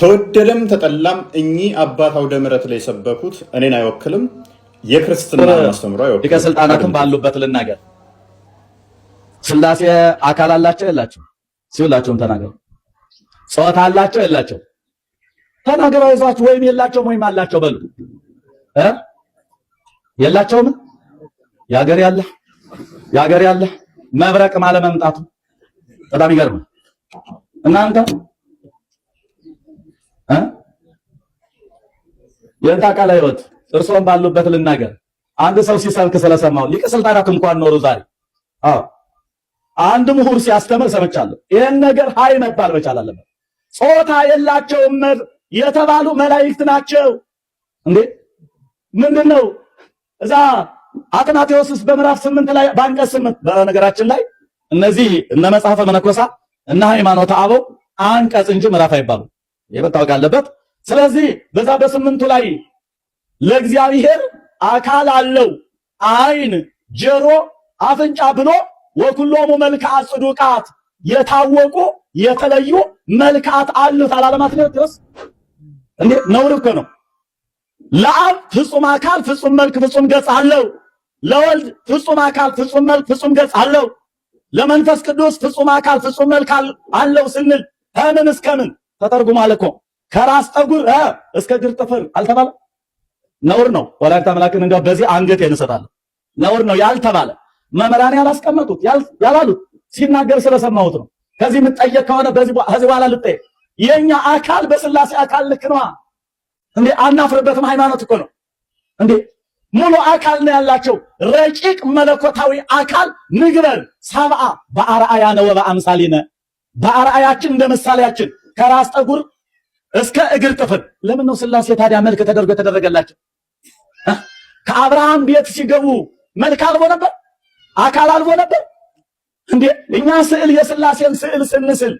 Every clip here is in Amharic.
ተወደደም ተጠላም እኚህ አባት አውደ ምሕረት ላይ የሰበኩት እኔን አይወክልም፣ የክርስትና ማስተምሮ አይወክልም። ሊቀ ሥልጣናትም ባሉበት ልናገር። ሥላሴ አካል አላቸው የላቸው? ሲውላቸውም ተናገሩ። ጾታ አላቸው የላቸው? ተናገሩ። አይዟችሁ። ወይም የላቸውም ወይም አላቸው በሉ። የላቸውም። ያገር ያለ መብረቅ ማለት መምጣቱ በጣም ይገርማል። እናንተ የእንታ ቃል ሕይወት እርሶም ባሉበት ልናገር። አንድ ሰው ሲሰብክ ስለሰማው ሊቀ ሥልጣናት እንኳን ኖሩ ዛሬ አንድ ምሁር ሲያስተምር ሰምቻለሁ። ይሄን ነገር ሃይ መባል መቻል አለበት። ጾታ የላቸውም የተባሉ መላእክት ናቸው እንዴ? ምንድነው? እዛ አትናቴዎስ በምዕራፍ 8 ላይ በአንቀጽ 8 በነገራችን ላይ እነዚህ እነ መጽሐፈ መነኮሳት እና ሃይማኖተ አበው አንቀጽ እንጂ ምዕራፍ አይባሉ። ይሄ መታወቅ አለበት። ስለዚህ በዛ በስምንቱ ላይ ለእግዚአብሔር አካል አለው፣ ዓይን፣ ጆሮ፣ አፍንጫ ብሎ ወኩሎሙ መልክዓ ጽዱቃት የታወቁ የተለዩ መልክዓት አሉት አላለማት ነው ተስ እንዴ? ነውር እኮ ነው። ለአብ ፍጹም አካል ፍጹም መልክ ፍጹም ገጽ አለው። ለወልድ ፍጹም አካል ፍጹም መልክ ፍጹም ገጽ አለው። ለመንፈስ ቅዱስ ፍጹም አካል ፍጹም መልክ አለው ስንል ከምን እስከ ምን ተተርጉሟል እኮ። ከራስ ጠጉር እስከ እግር ጥፍር አልተባለ? ነውር ነው። ወላዲተ አምላክን እንደው በዚህ አንገት እንሰጣለን። ነውር ነው ያልተባለ መምህራን ያላስቀመጡት ያላሉት ሲናገር ስለሰማሁት ነው። ከዚህ የምትጠየቅ ከሆነ ከዚህ በኋላ ልጠየቅ። የኛ አካል በሥላሴ አካል ልክ ነው እንዴ? አናፍርበትም። ሃይማኖት እኮ ነው እንዴ? ሙሉ አካል ነው ያላቸው። ረቂቅ መለኮታዊ አካል ንግረን ሰብአ በአርአያነ ወበአምሳሊነ፣ በአርአያችን እንደ ምሳሌያችን ከራስ ጠጉር እስከ እግር ጥፍር። ለምን ነው ሥላሴ ታዲያ መልክ ተደርጎ የተደረገላቸው? ከአብርሃም ቤት ሲገቡ መልክ አልቦ ነበር? አካል አልቦ ነበር እንዴ? እኛ ስዕል የሥላሴን ስዕል ስንስል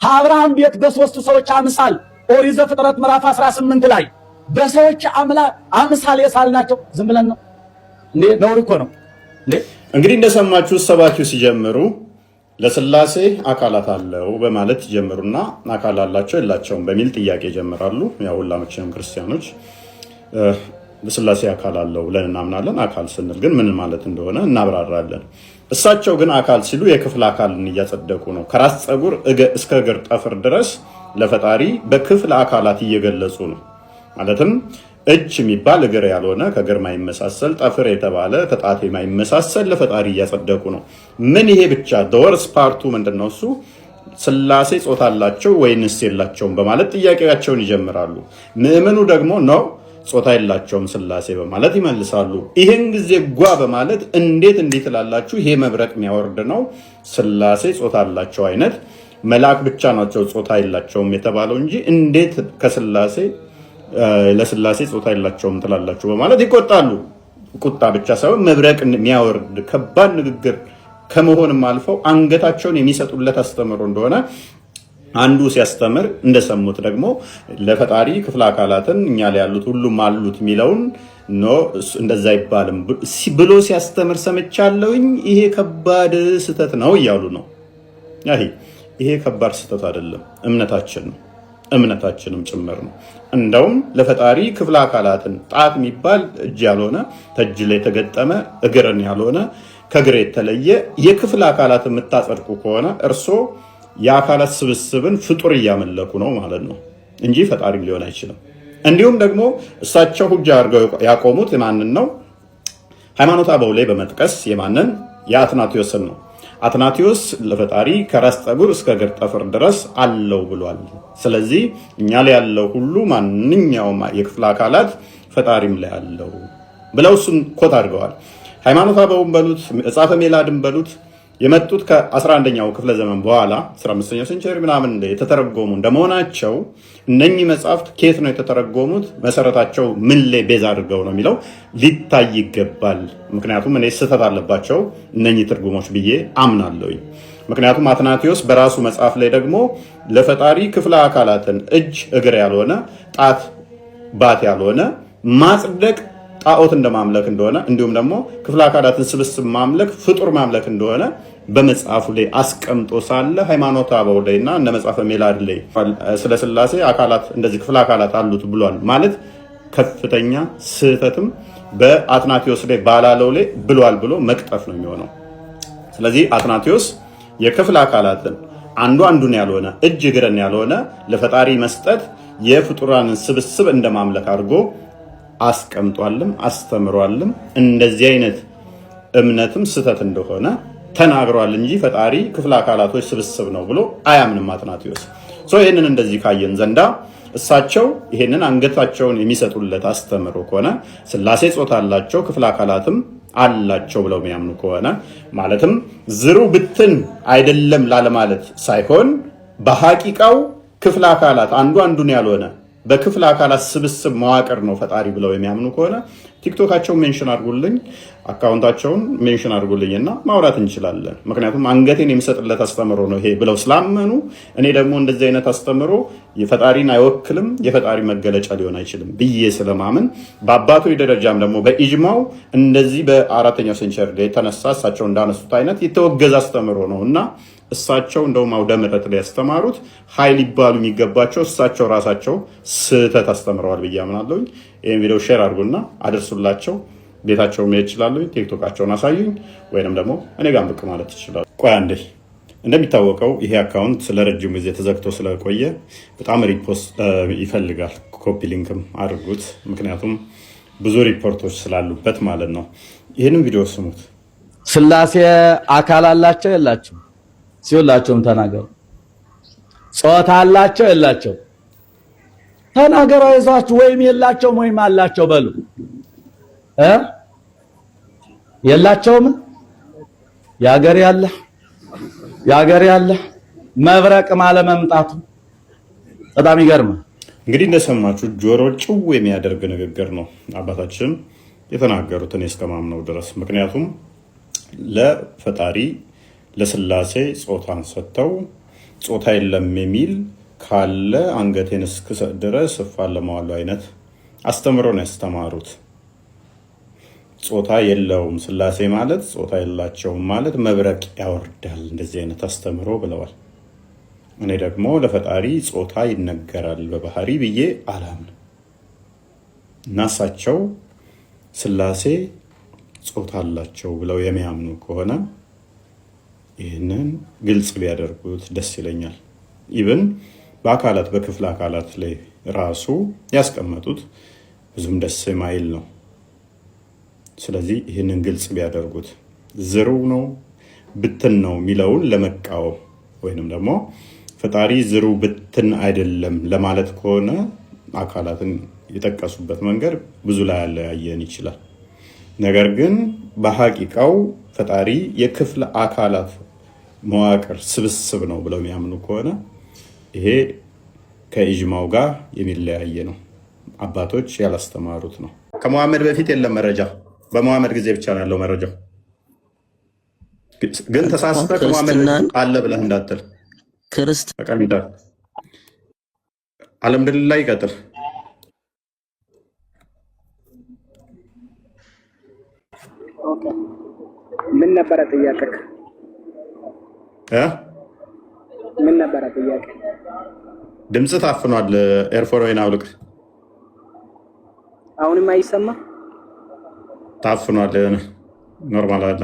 ከአብርሃም ቤት በሶስቱ ሰዎች አምሳል ኦሪት ዘፍጥረት ምዕራፍ 18 ላይ በሰዎች አምሳል የሳልናቸው ዝም ብለን ነው እንዴ? ነውር እኮ ነው እንዴ? እንግዲህ እንደሰማችሁ ሰባኪው ሲጀምሩ ለሥላሴ አካላት አለው በማለት ይጀምሩና አካል አላቸው የላቸውም በሚል ጥያቄ ይጀምራሉ። ያው ሁላችንም ክርስቲያኖች ለሥላሴ አካል አለው ብለን እናምናለን። አካል ስንል ግን ምን ማለት እንደሆነ እናብራራለን። እሳቸው ግን አካል ሲሉ የክፍል አካልን እያጸደቁ ነው። ከራስ ፀጉር እስከ እግር ጠፍር ድረስ ለፈጣሪ በክፍል አካላት እየገለጹ ነው። ማለትም እጅ የሚባል እግር ያልሆነ ከእግር ማይመሳሰል፣ ጠፍር የተባለ ከጣት ማይመሳሰል ለፈጣሪ እያጸደቁ ነው። ምን ይሄ ብቻ ደወርስ ፓርቱ ምንድነው? እሱ ሥላሴ ጾታ አላቸው ወይንስ የላቸውም በማለት ጥያቄያቸውን ይጀምራሉ። ምእመኑ ደግሞ ነው ጾታ የላቸውም ሥላሴ በማለት ይመልሳሉ። ይሄን ጊዜ ጓ በማለት እንዴት ትላላችሁ? ይሄ መብረቅ የሚያወርድ ነው። ሥላሴ ጾታ አላቸው አይነት መልአክ ብቻ ናቸው ጾታ የላቸውም የተባለው እንጂ እንዴት ለሥላሴ ጾታ የላቸውም ትላላችሁ በማለት ይቆጣሉ። ቁጣ ብቻ ሳይሆን መብረቅ የሚያወርድ ከባድ ንግግር ከመሆንም አልፈው አንገታቸውን የሚሰጡለት አስተምሮ እንደሆነ አንዱ ሲያስተምር እንደሰሙት ደግሞ ለፈጣሪ ክፍለ አካላትን እኛ ላይ ያሉት ሁሉም አሉት የሚለውን እንደዛ አይባልም ብሎ ሲያስተምር ሰምቻለሁኝ። ይሄ ከባድ ስህተት ነው እያሉ ነው። ይሄ ከባድ ስህተት አይደለም፣ እምነታችን ነው፣ እምነታችንም ጭምር ነው። እንደውም ለፈጣሪ ክፍለ አካላትን ጣት የሚባል እጅ ያልሆነ ተእጅ ላይ የተገጠመ እግርን ያልሆነ ከእግር የተለየ የክፍለ አካላት የምታጸድቁ ከሆነ እርሶ የአካላት ስብስብን ፍጡር እያመለኩ ነው ማለት ነው እንጂ ፈጣሪም ሊሆን አይችልም። እንዲሁም ደግሞ እሳቸው ሁጃ አድርገው ያቆሙት የማንን ነው? ሃይማኖተ አበው ላይ በመጥቀስ የማንን? የአትናቴዎስን ነው። አትናቴዎስ ለፈጣሪ ከራስ ጠጉር እስከ እግር ጠፍር ድረስ አለው ብሏል። ስለዚህ እኛ ላይ ያለው ሁሉ ማንኛውም የክፍለ አካላት ፈጣሪም ላይ አለው ብለው እሱን ኮት አድርገዋል። ሃይማኖተ አበውን በሉት መጽሐፈ ሜላድን በሉት የመጡት ከ11ኛው ክፍለ ዘመን በኋላ 15ኛው ሴንቸሪ ምናምን የተተረጎሙ እንደመሆናቸው እነኚህ መጽሐፍት ከየት ነው የተተረጎሙት? መሰረታቸው ምን ላይ ቤዛ አድርገው ነው የሚለው ሊታይ ይገባል። ምክንያቱም እኔ ስህተት አለባቸው እነኚህ ትርጉሞች ብዬ አምናለሁ። ምክንያቱም አትናቴዎስ በራሱ መጽሐፍ ላይ ደግሞ ለፈጣሪ ክፍለ አካላትን እጅ እግር ያልሆነ ጣት ባት ያልሆነ ማጽደቅ ጣዖት እንደማምለክ እንደሆነ እንዲሁም ደግሞ ክፍለ አካላትን ስብስብ ማምለክ ፍጡር ማምለክ እንደሆነ በመጽሐፉ ላይ አስቀምጦ ሳለ ሃይማኖተ አበው ላይና እነ መጽሐፈ ሜላድ ላይ ስለ ሥላሴ አካላት እንደዚህ ክፍለ አካላት አሉት ብሏል ማለት ከፍተኛ ስህተትም በአትናቴዎስ ላይ ባላለው ላይ ብሏል ብሎ መቅጠፍ ነው የሚሆነው። ስለዚህ አትናቴዎስ የክፍለ አካላትን አንዱ አንዱን ያልሆነ እጅ እግርን ያልሆነ ለፈጣሪ መስጠት የፍጡራንን ስብስብ እንደማምለክ አድርጎ አስቀምጧልም አስተምሯልም። እንደዚህ አይነት እምነትም ስህተት እንደሆነ ተናግሯል እንጂ ፈጣሪ ክፍለ አካላቶች ስብስብ ነው ብሎ አያምንም አትናቴዎስ። ይህንን እንደዚህ ካየን ዘንዳ እሳቸው ይህንን አንገታቸውን የሚሰጡለት አስተምሮ ከሆነ ሥላሴ ጾታ አላቸው ክፍለ አካላትም አላቸው ብለው የሚያምኑ ከሆነ ማለትም ዝሩ ብትን አይደለም ላለማለት ሳይሆን በሐቂቃው ክፍለ አካላት አንዱ አንዱን ያልሆነ በክፍለ አካላት ስብስብ መዋቅር ነው ፈጣሪ ብለው የሚያምኑ ከሆነ ቲክቶካቸውን ሜንሽን አድርጉልኝ፣ አካውንታቸውን ሜንሽን አድርጉልኝና ማውራት እንችላለን። ምክንያቱም አንገቴን የሚሰጥለት አስተምሮ ነው ይሄ ብለው ስላመኑ፣ እኔ ደግሞ እንደዚህ አይነት አስተምሮ የፈጣሪን አይወክልም የፈጣሪ መገለጫ ሊሆን አይችልም ብዬ ስለማምን በአባቶች ደረጃም ደግሞ በኢጅማው እንደዚህ በአራተኛው ሴንቸሪ ላይ የተነሳ እሳቸው እንዳነሱት አይነት የተወገዘ አስተምሮ ነው እና እሳቸው እንደውም አውደ ምሕረት ላይ ያስተማሩት ኃይል ይባሉ የሚገባቸው እሳቸው ራሳቸው ስህተት አስተምረዋል ብዬ አምናለሁ። ይህን ቪዲዮ ሼር አድርጉና አድርሱላቸው። ቤታቸው መሄድ ይችላሉ። ቲክቶካቸውን አሳዩኝ፣ ወይንም ደግሞ እኔ ጋር ብቅ ማለት ይችላሉ። ቆይ አንዴ። እንደሚታወቀው ይሄ አካውንት ስለረጅም ጊዜ ተዘግቶ ስለቆየ በጣም ሪፖስት ይፈልጋል። ኮፒ ሊንክም አድርጉት፣ ምክንያቱም ብዙ ሪፖርቶች ስላሉበት ማለት ነው። ይህንን ቪዲዮ ስሙት። ሥላሴ አካል አላቸው የላቸው? ሲውላቸውም ተናገሩ። ጾታ አላቸው የላቸው? ተናገሩ። አይዟችሁ፣ ወይም የላቸውም ወይም አላቸው በሉ። የላቸውም ያገር ያለ መብረቅ ማለ መምጣቱ በጣም ይገርማል። እንግዲህ እንደሰማችሁ ጆሮ ጭው የሚያደርግ ንግግር ነው አባታችን የተናገሩት እኔ እስከማምነው ድረስ። ምክንያቱም ለፈጣሪ ለሥላሴ ጾታን ሰጥተው ጾታ የለም የሚል ካለ አንገቴን እስክሰጥ ድረስ እፋለመዋለሁ አይነት አስተምሮ ነው ያስተማሩት። ጾታ የለውም ሥላሴ ማለት ጾታ የላቸውም ማለት መብረቅ ያወርዳል እንደዚህ አይነት አስተምሮ ብለዋል። እኔ ደግሞ ለፈጣሪ ጾታ ይነገራል በባህሪ ብዬ አላምን እና እሳቸው ሥላሴ ጾታ አላቸው ብለው የሚያምኑ ከሆነ ይህንን ግልጽ ቢያደርጉት ደስ ይለኛል። ኢብን በአካላት በክፍለ አካላት ላይ ራሱ ያስቀመጡት ብዙም ደስ የማይል ነው። ስለዚህ ይህንን ግልጽ ቢያደርጉት ዝሩ ነው ብትን ነው የሚለውን ለመቃወም ወይንም ደግሞ ፈጣሪ ዝሩ ብትን አይደለም ለማለት ከሆነ አካላትን የጠቀሱበት መንገድ ብዙ ላይ ያለያየን ይችላል። ነገር ግን በሐቂቃው ፈጣሪ የክፍለ አካላት መዋቅር ስብስብ ነው ብለው የሚያምኑ ከሆነ ይሄ ከኢጅማው ጋር የሚለያየ ነው። አባቶች ያላስተማሩት ነው። ከመሐመድ በፊት የለም መረጃ፣ በመሐመድ ጊዜ ብቻ ነው ያለው መረጃው። ግን ተሳስተህ ከመሐመድ አለ ብለህ እንዳትል ክርስቲያን አልሐምዱሊላህ ይቀጥል። ምን ነበረ ጥያቄ? ምን ነበረ ጥያቄ? ድምጽ ታፍኗል። ኤርፎን ወይን አውልቅ። አሁንም አይሰማ? ታፍኗል። ኖርማል አለ።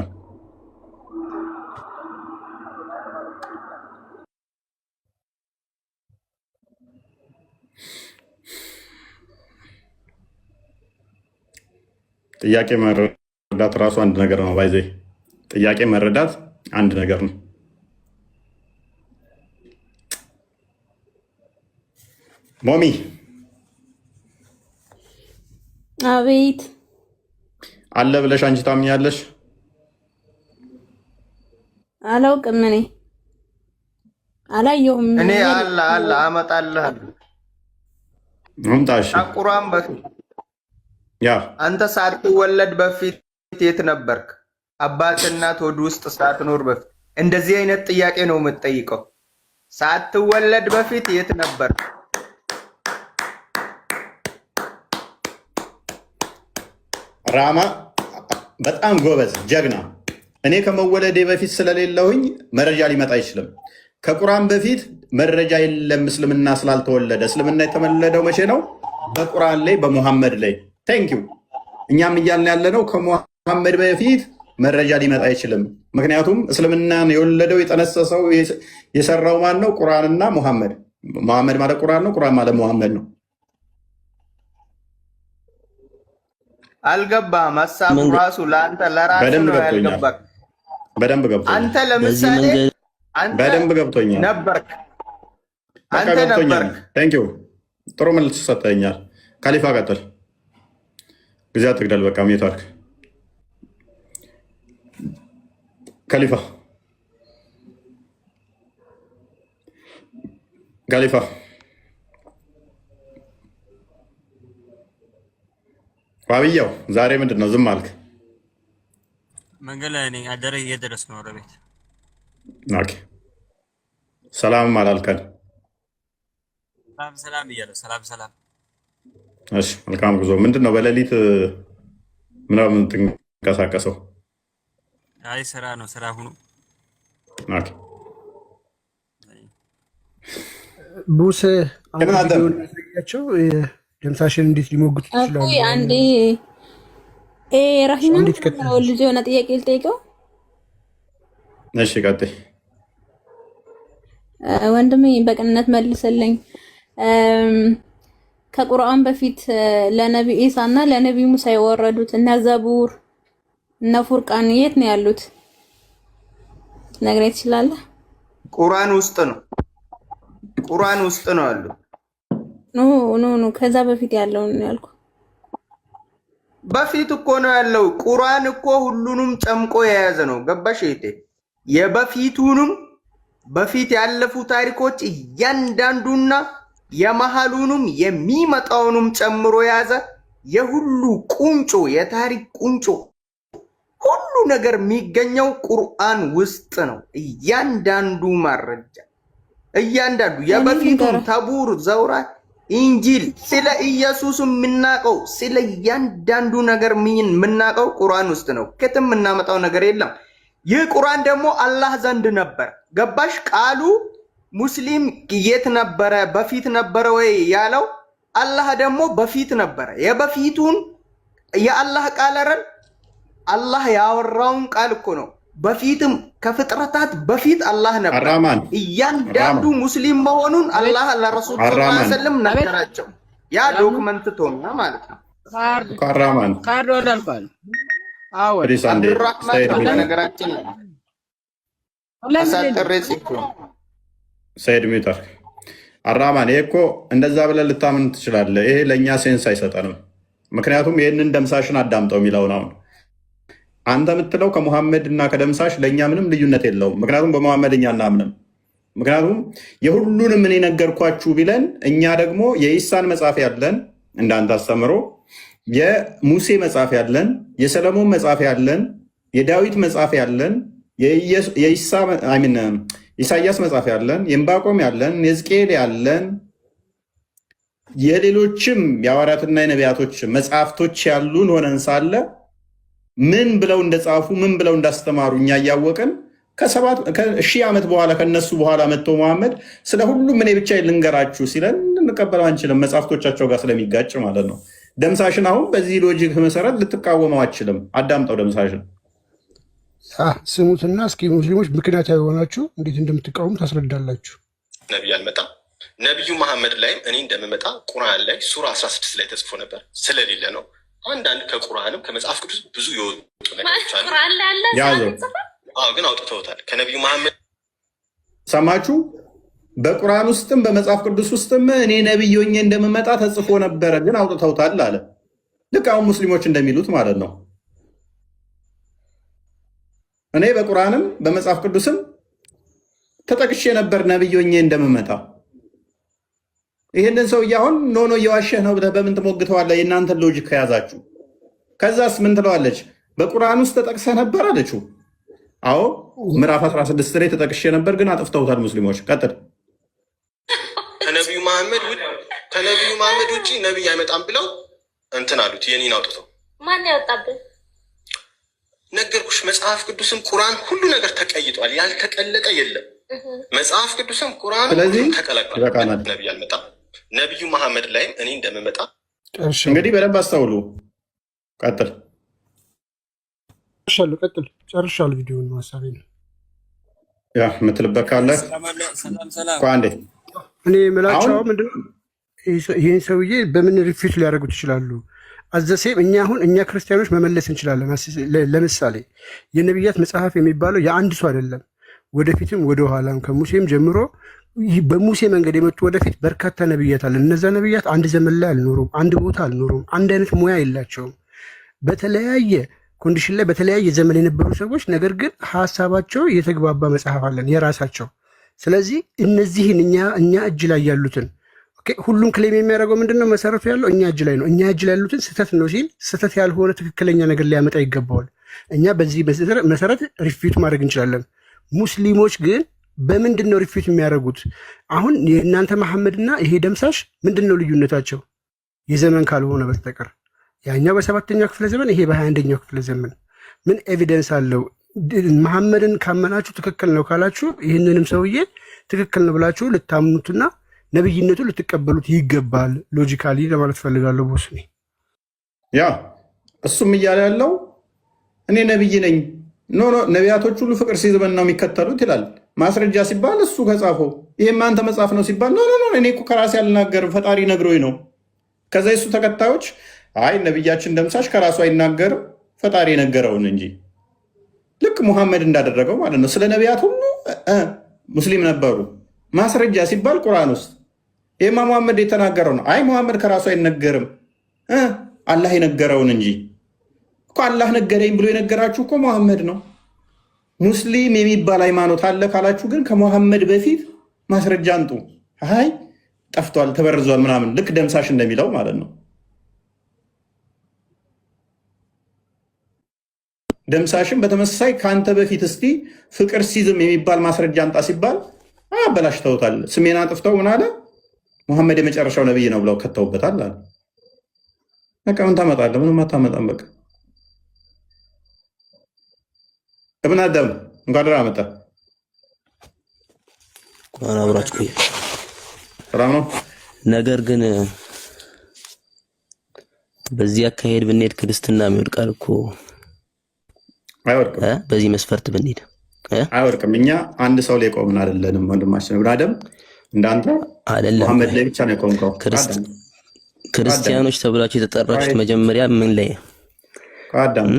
ጥያቄ መረዳት ራሱ አንድ ነገር ነው። ባይዘ ጥያቄ መረዳት አንድ ነገር ነው። ሞሚ አቤት። አለ ብለሽ አንቺ ታምኛለሽ? አላውቅም። እኔ አላየሁም። እኔ አለ አመጣልሃለሁ። አምጣሽ። ቁርአን በፊት ያ አንተ ሳትወለድ በፊት የት ነበርክ? አባትና እናት ሆድ ውስጥ ሳትኖር በፊት እንደዚህ አይነት ጥያቄ ነው የምትጠይቀው። ሳትወለድ በፊት የት ነበርክ? ራማ በጣም ጎበዝ ጀግና። እኔ ከመወለዴ በፊት ስለሌለውኝ መረጃ ሊመጣ አይችልም። ከቁርአን በፊት መረጃ የለም እስልምና ስላልተወለደ። እስልምና የተወለደው መቼ ነው? በቁርአን ላይ በሙሐመድ ላይ። ቴንኪው። እኛም እያልን ያለነው ከሙሐመድ በፊት መረጃ ሊመጣ አይችልም። ምክንያቱም እስልምናን የወለደው የጠነሰሰው የሰራው ማን ነው? ቁርአንና ሙሐመድ። ሙሐመድ ማለት ቁርአን ነው፣ ቁርአን ማለት ሙሐመድ ነው። አልገባም። ሀሳቡ ራሱ ለአንተ ለራስህ ነው ያልገባህ። በደንብ ገብቶኛል። አንተ ለምሳሌ በደንብ ገብቶኛል። ነበርክ፣ አንተ ነበርክ። ቴንኪው። ጥሩ መልስ ሰጥተኛል። ካሊፋ ቀጥል። ጊዜ አትግደል። በቃ ሜታርክ ካሊፋ ዋብያው ዛሬ ምንድን ነው ዝም አልክ? መንገድ ላይ ነኝ። አደረ እየደረስኩ ነው ወደ ቤት። ኦኬ። ሰላምም አላልከን? ሰላም እያለሁ ሰላም። እሺ፣ መልካም ጉዞ። ምንድን ነው በሌሊት ምናምን የምትንቀሳቀሰው? አይ ስራ ነው፣ ስራ ሁኑ። ኦኬ። ቡስ ያሳያቸው ደምሳሽን እንዴት ሊሞግቱ ይችላሉ? አንዴ ራሂማ ልጅ የሆነ ጥያቄ ልጠይቀው። እሺ ቀጥይ ወንድሜ፣ በቅንነት መልስልኝ። ከቁርአን በፊት ለነብይ ኢሳ እና ለነብይ ሙሳ የወረዱት እነ ዘቡር እነ ፉርቃን የት ነው ያሉት? ነግረኝ ትችላለህ? ቁርአን ውስጥ ነው። ቁርአን ውስጥ ነው ያሉት። ኖ ከዛ በፊት ያለው ነው ያልኩ። በፊት እኮ ነው ያለው። ቁርአን እኮ ሁሉንም ጨምቆ የያዘ ነው። ገባሽ እህቴ? የበፊቱንም በፊት ያለፉ ታሪኮች እያንዳንዱና የመሃሉንም የሚመጣውንም ጨምሮ የያዘ የሁሉ ቁንጮ፣ የታሪክ ቁንጮ፣ ሁሉ ነገር የሚገኘው ቁርአን ውስጥ ነው። እያንዳንዱ መረጃ፣ እያንዳንዱ የበፊቱን ተቡር፣ ዘውራት፣ ኢንጂል፣ ስለ ኢየሱስ የምናውቀው ስለ እያንዳንዱ ነገር የምናውቀው ቁርአን ውስጥ ነው። ከትም የምናመጣው ነገር የለም። ይህ ቁርአን ደግሞ አላህ ዘንድ ነበር። ገባሽ? ቃሉ ሙስሊም የት ነበረ? በፊት ነበረ ወይ ያለው አላህ ደግሞ በፊት ነበረ። የበፊቱን የአላህ ቃል አይደል? አላህ ያወራውን ቃል እኮ ነው። በፊትም ከፍጥረታት በፊት አላህ ነበር። እያንዳንዱ ሙስሊም መሆኑን አላህ ለረሱል ሰለላሁ ዐለይሂ ወሰለም ነገራቸው። ያ ዶክመንት ቶና ማለት ነው። ካራማን ካርዶ ወዳልኳል። አዎ አብዱራህማን ነገራችን ሰይድ ሚታር አራማን ይሄ እኮ እንደዛ ብለህ ልታምን ትችላለህ። ይሄ ለእኛ ሴንስ አይሰጠንም። ምክንያቱም ይህንን ደምሳሽን አዳምጠው የሚለውን አሁን አንተ የምትለው ከሙሐመድ እና ከደምሳሽ ለእኛ ምንም ልዩነት የለውም። ምክንያቱም በሙሐመድ እኛ እናምንም። ምክንያቱም የሁሉንም እኔ ነገርኳችሁ ቢለን እኛ ደግሞ የኢሳን መጽሐፍ ያለን እንዳንተ አስተምሮ፣ የሙሴ መጽሐፍ ያለን፣ የሰለሞን መጽሐፍ ያለን፣ የዳዊት መጽሐፍ ያለን፣ ኢሳያስ መጽሐፍ ያለን፣ የዕንባቆም ያለን፣ የሕዝቅኤል ያለን፣ የሌሎችም የሐዋርያትና የነቢያቶች መጽሐፍቶች ያሉን ሆነን ሳለ ምን ብለው እንደጻፉ ምን ብለው እንዳስተማሩ እኛ እያወቅን ከሺህ ዓመት በኋላ ከነሱ በኋላ መጥቶ መሐመድ ስለ ሁሉም እኔ ብቻ ልንገራችሁ ሲለን እንቀበለው አንችልም። መጽሐፍቶቻቸው ጋር ስለሚጋጭ ማለት ነው። ደምሳሽን አሁን በዚህ ሎጂክ መሰረት ልትቃወመው አችልም። አዳምጠው ደምሳሽን ስሙትና እስኪ ሙስሊሞች ምክንያታዊ የሆናችሁ እንዴት እንደምትቃወሙ ታስረዳላችሁ። ነቢይ አልመጣም። ነቢዩ መሐመድ ላይም እኔ እንደምመጣ ቁርአን ላይ ሱራ 16 ላይ ተጽፎ ነበር። ስለሌለ ነው። አንዳንድ ከቁርአንም ከመጽሐፍ ቅዱስ ብዙ የወጡ ነገሮች አሉ። ግን አውጥተውታል። ከነቢዩ መሐመድ ሰማችሁ? በቁርአን ውስጥም በመጽሐፍ ቅዱስ ውስጥም እኔ ነቢይ ሆኜ እንደምመጣ ተጽፎ ነበረ፣ ግን አውጥተውታል አለ። ልክ አሁን ሙስሊሞች እንደሚሉት ማለት ነው። እኔ በቁርአንም በመጽሐፍ ቅዱስም ተጠቅሼ ነበር ነቢይ ሆኜ እንደምመጣ። ይህንን ሰውዬ አሁን ኖ እየዋሸህ ነው ብለህ በምን ትሞግተዋለህ? የእናንተን ሎጂክ ከያዛችሁ። ከዛስ ምን ትለዋለች? በቁርአን ውስጥ ተጠቅሰህ ነበር አለችው። አዎ ምዕራፍ 16 ላይ ተጠቅሼ ነበር፣ ግን አጥፍተውታል ሙስሊሞች። ቀጥል። ከነቢዩ መሐመድ ውጭ ነቢይ አይመጣም ብለው እንትን አሉት። የኔን አውጥተው ማን ያወጣብን? ነገርኩሽ። መጽሐፍ ቅዱስም ቁርአን ሁሉ ነገር ተቀይጧል። ያልተቀለጠ የለም። መጽሐፍ ቅዱስም ቁርአን ሁሉ ተቀላቅሏል። ነቢይ አልመጣም። ነቢዩ መሐመድ ላይም እኔ እንደምመጣ እንግዲህ በደንብ አስተውሉ። ቀጥል። ቀጥል። ጨርሻለሁ። ቪዲዮውን ሀሳቤ ነው ያ የምትልበት ካለ አንዴ እኔ የምላቸው ምንድነው ይህን ሰውዬ በምን ሪፊት ሊያደርጉት ይችላሉ? አዘሴም እኛ ክርስቲያኖች መመለስ እንችላለን። ለምሳሌ የነቢያት መጽሐፍ የሚባለው የአንድ ሰው አይደለም። ወደፊትም ወደኋላም ከሙሴም ጀምሮ በሙሴ መንገድ የመጡ ወደፊት በርካታ ነቢያት አለ። እነዛ ነቢያት አንድ ዘመን ላይ አልኖሩም፣ አንድ ቦታ አልኖሩም፣ አንድ አይነት ሙያ የላቸውም። በተለያየ ኮንዲሽን ላይ በተለያየ ዘመን የነበሩ ሰዎች፣ ነገር ግን ሀሳባቸው የተግባባ መጽሐፍ አለን የራሳቸው። ስለዚህ እነዚህን እኛ እጅ ላይ ያሉትን ሁሉም ክሌም የሚያደርገው ምንድነው? መሰረቱ ያለው እኛ እጅ ላይ ነው። እኛ እጅ ላይ ያሉትን ስህተት ነው ሲል ስህተት ያልሆነ ትክክለኛ ነገር ሊያመጣ ይገባዋል። እኛ በዚህ መሰረት ሪፊት ማድረግ እንችላለን። ሙስሊሞች ግን በምንድን ነው ሪፊት የሚያደርጉት? አሁን የእናንተ መሐመድና ይሄ ደምሳሽ ምንድን ነው ልዩነታቸው? የዘመን ካልሆነ በስተቀር ያኛው በ7ኛው ክፍለ ዘመን፣ ይሄ በ21ኛው ክፍለ ዘመን ምን ኤቪደንስ አለው? መሐመድን ካመናችሁ ትክክል ነው ካላችሁ ይህንንም ሰውዬ ትክክል ነው ብላችሁ ልታምኑትና ነብይነቱ ልትቀበሉት ይገባል። ሎጂካሊ ለማለት ፈልጋለሁ። ቦስ ያ እሱም እያለ ያለው እኔ ነብይ ነኝ፣ ኖ ነቢያቶች ሁሉ ፍቅር ሲዝመን ነው የሚከተሉት ይላል። ማስረጃ ሲባል እሱ ከጻፈው ይሄም አንተ መጽሐፍ ነው ሲባል ኖ እኔ እኮ ከራሴ አልናገርም ፈጣሪ ነግሮኝ ነው። ከዛ የሱ ተከታዮች አይ ነብያችን ደምሳሽ ከራሱ አይናገርም ፈጣሪ ነገረውን እንጂ ልክ ሙሐመድ እንዳደረገው ማለት ነው። ስለ ነቢያት ሁሉ ሙስሊም ነበሩ። ማስረጃ ሲባል ቁርአን ውስጥ ይህማ ሙሐመድ የተናገረው ነው። አይ ሙሐመድ ከራሱ አይነገርም አላህ የነገረውን እንጂ እኮ አላህ ነገረኝ ብሎ የነገራችሁ እኮ ሙሐመድ ነው። ሙስሊም የሚባል ሃይማኖት አለ ካላችሁ ግን ከሙሐመድ በፊት ማስረጃ አንጡ። አይ ጠፍቷል፣ ተበርዟል ምናምን ልክ ደምሳሽ እንደሚለው ማለት ነው። ደምሳሽም በተመሳሳይ ከአንተ በፊት እስቲ ፍቅር ሲዝም የሚባል ማስረጃ አንጣ ሲባል አበላሽተውታል። ስሜን አጥፍተው ምን አለ ሙሐመድ የመጨረሻው ነብይ ነው ብለው ከተውበታል አለ። በቃ ምን ታመጣለህ? ምንም አታመጣም። በቃ እብን አዳም እንኳን ደህና መጣህ። እንኳን አብራችሁ ቆየ። ሰላም ነው። ነገር ግን በዚህ አካሄድ ብንሄድ ክርስትና የሚወድቃል እኮ። አይወድቅም። በዚህ መስፈርት ብንሄድ አይወድቅም። እኛ አንድ ሰው ላይ ቆምን አይደለንም ወንድማችን እብን አዳም። እንዳንተ አይደለም ሙሐመድ ላይ ብቻ ነው የቆምከው። ክርስቲያኖች ተብላችሁ የተጠራችሁት መጀመሪያ ምን ላይ? አዳም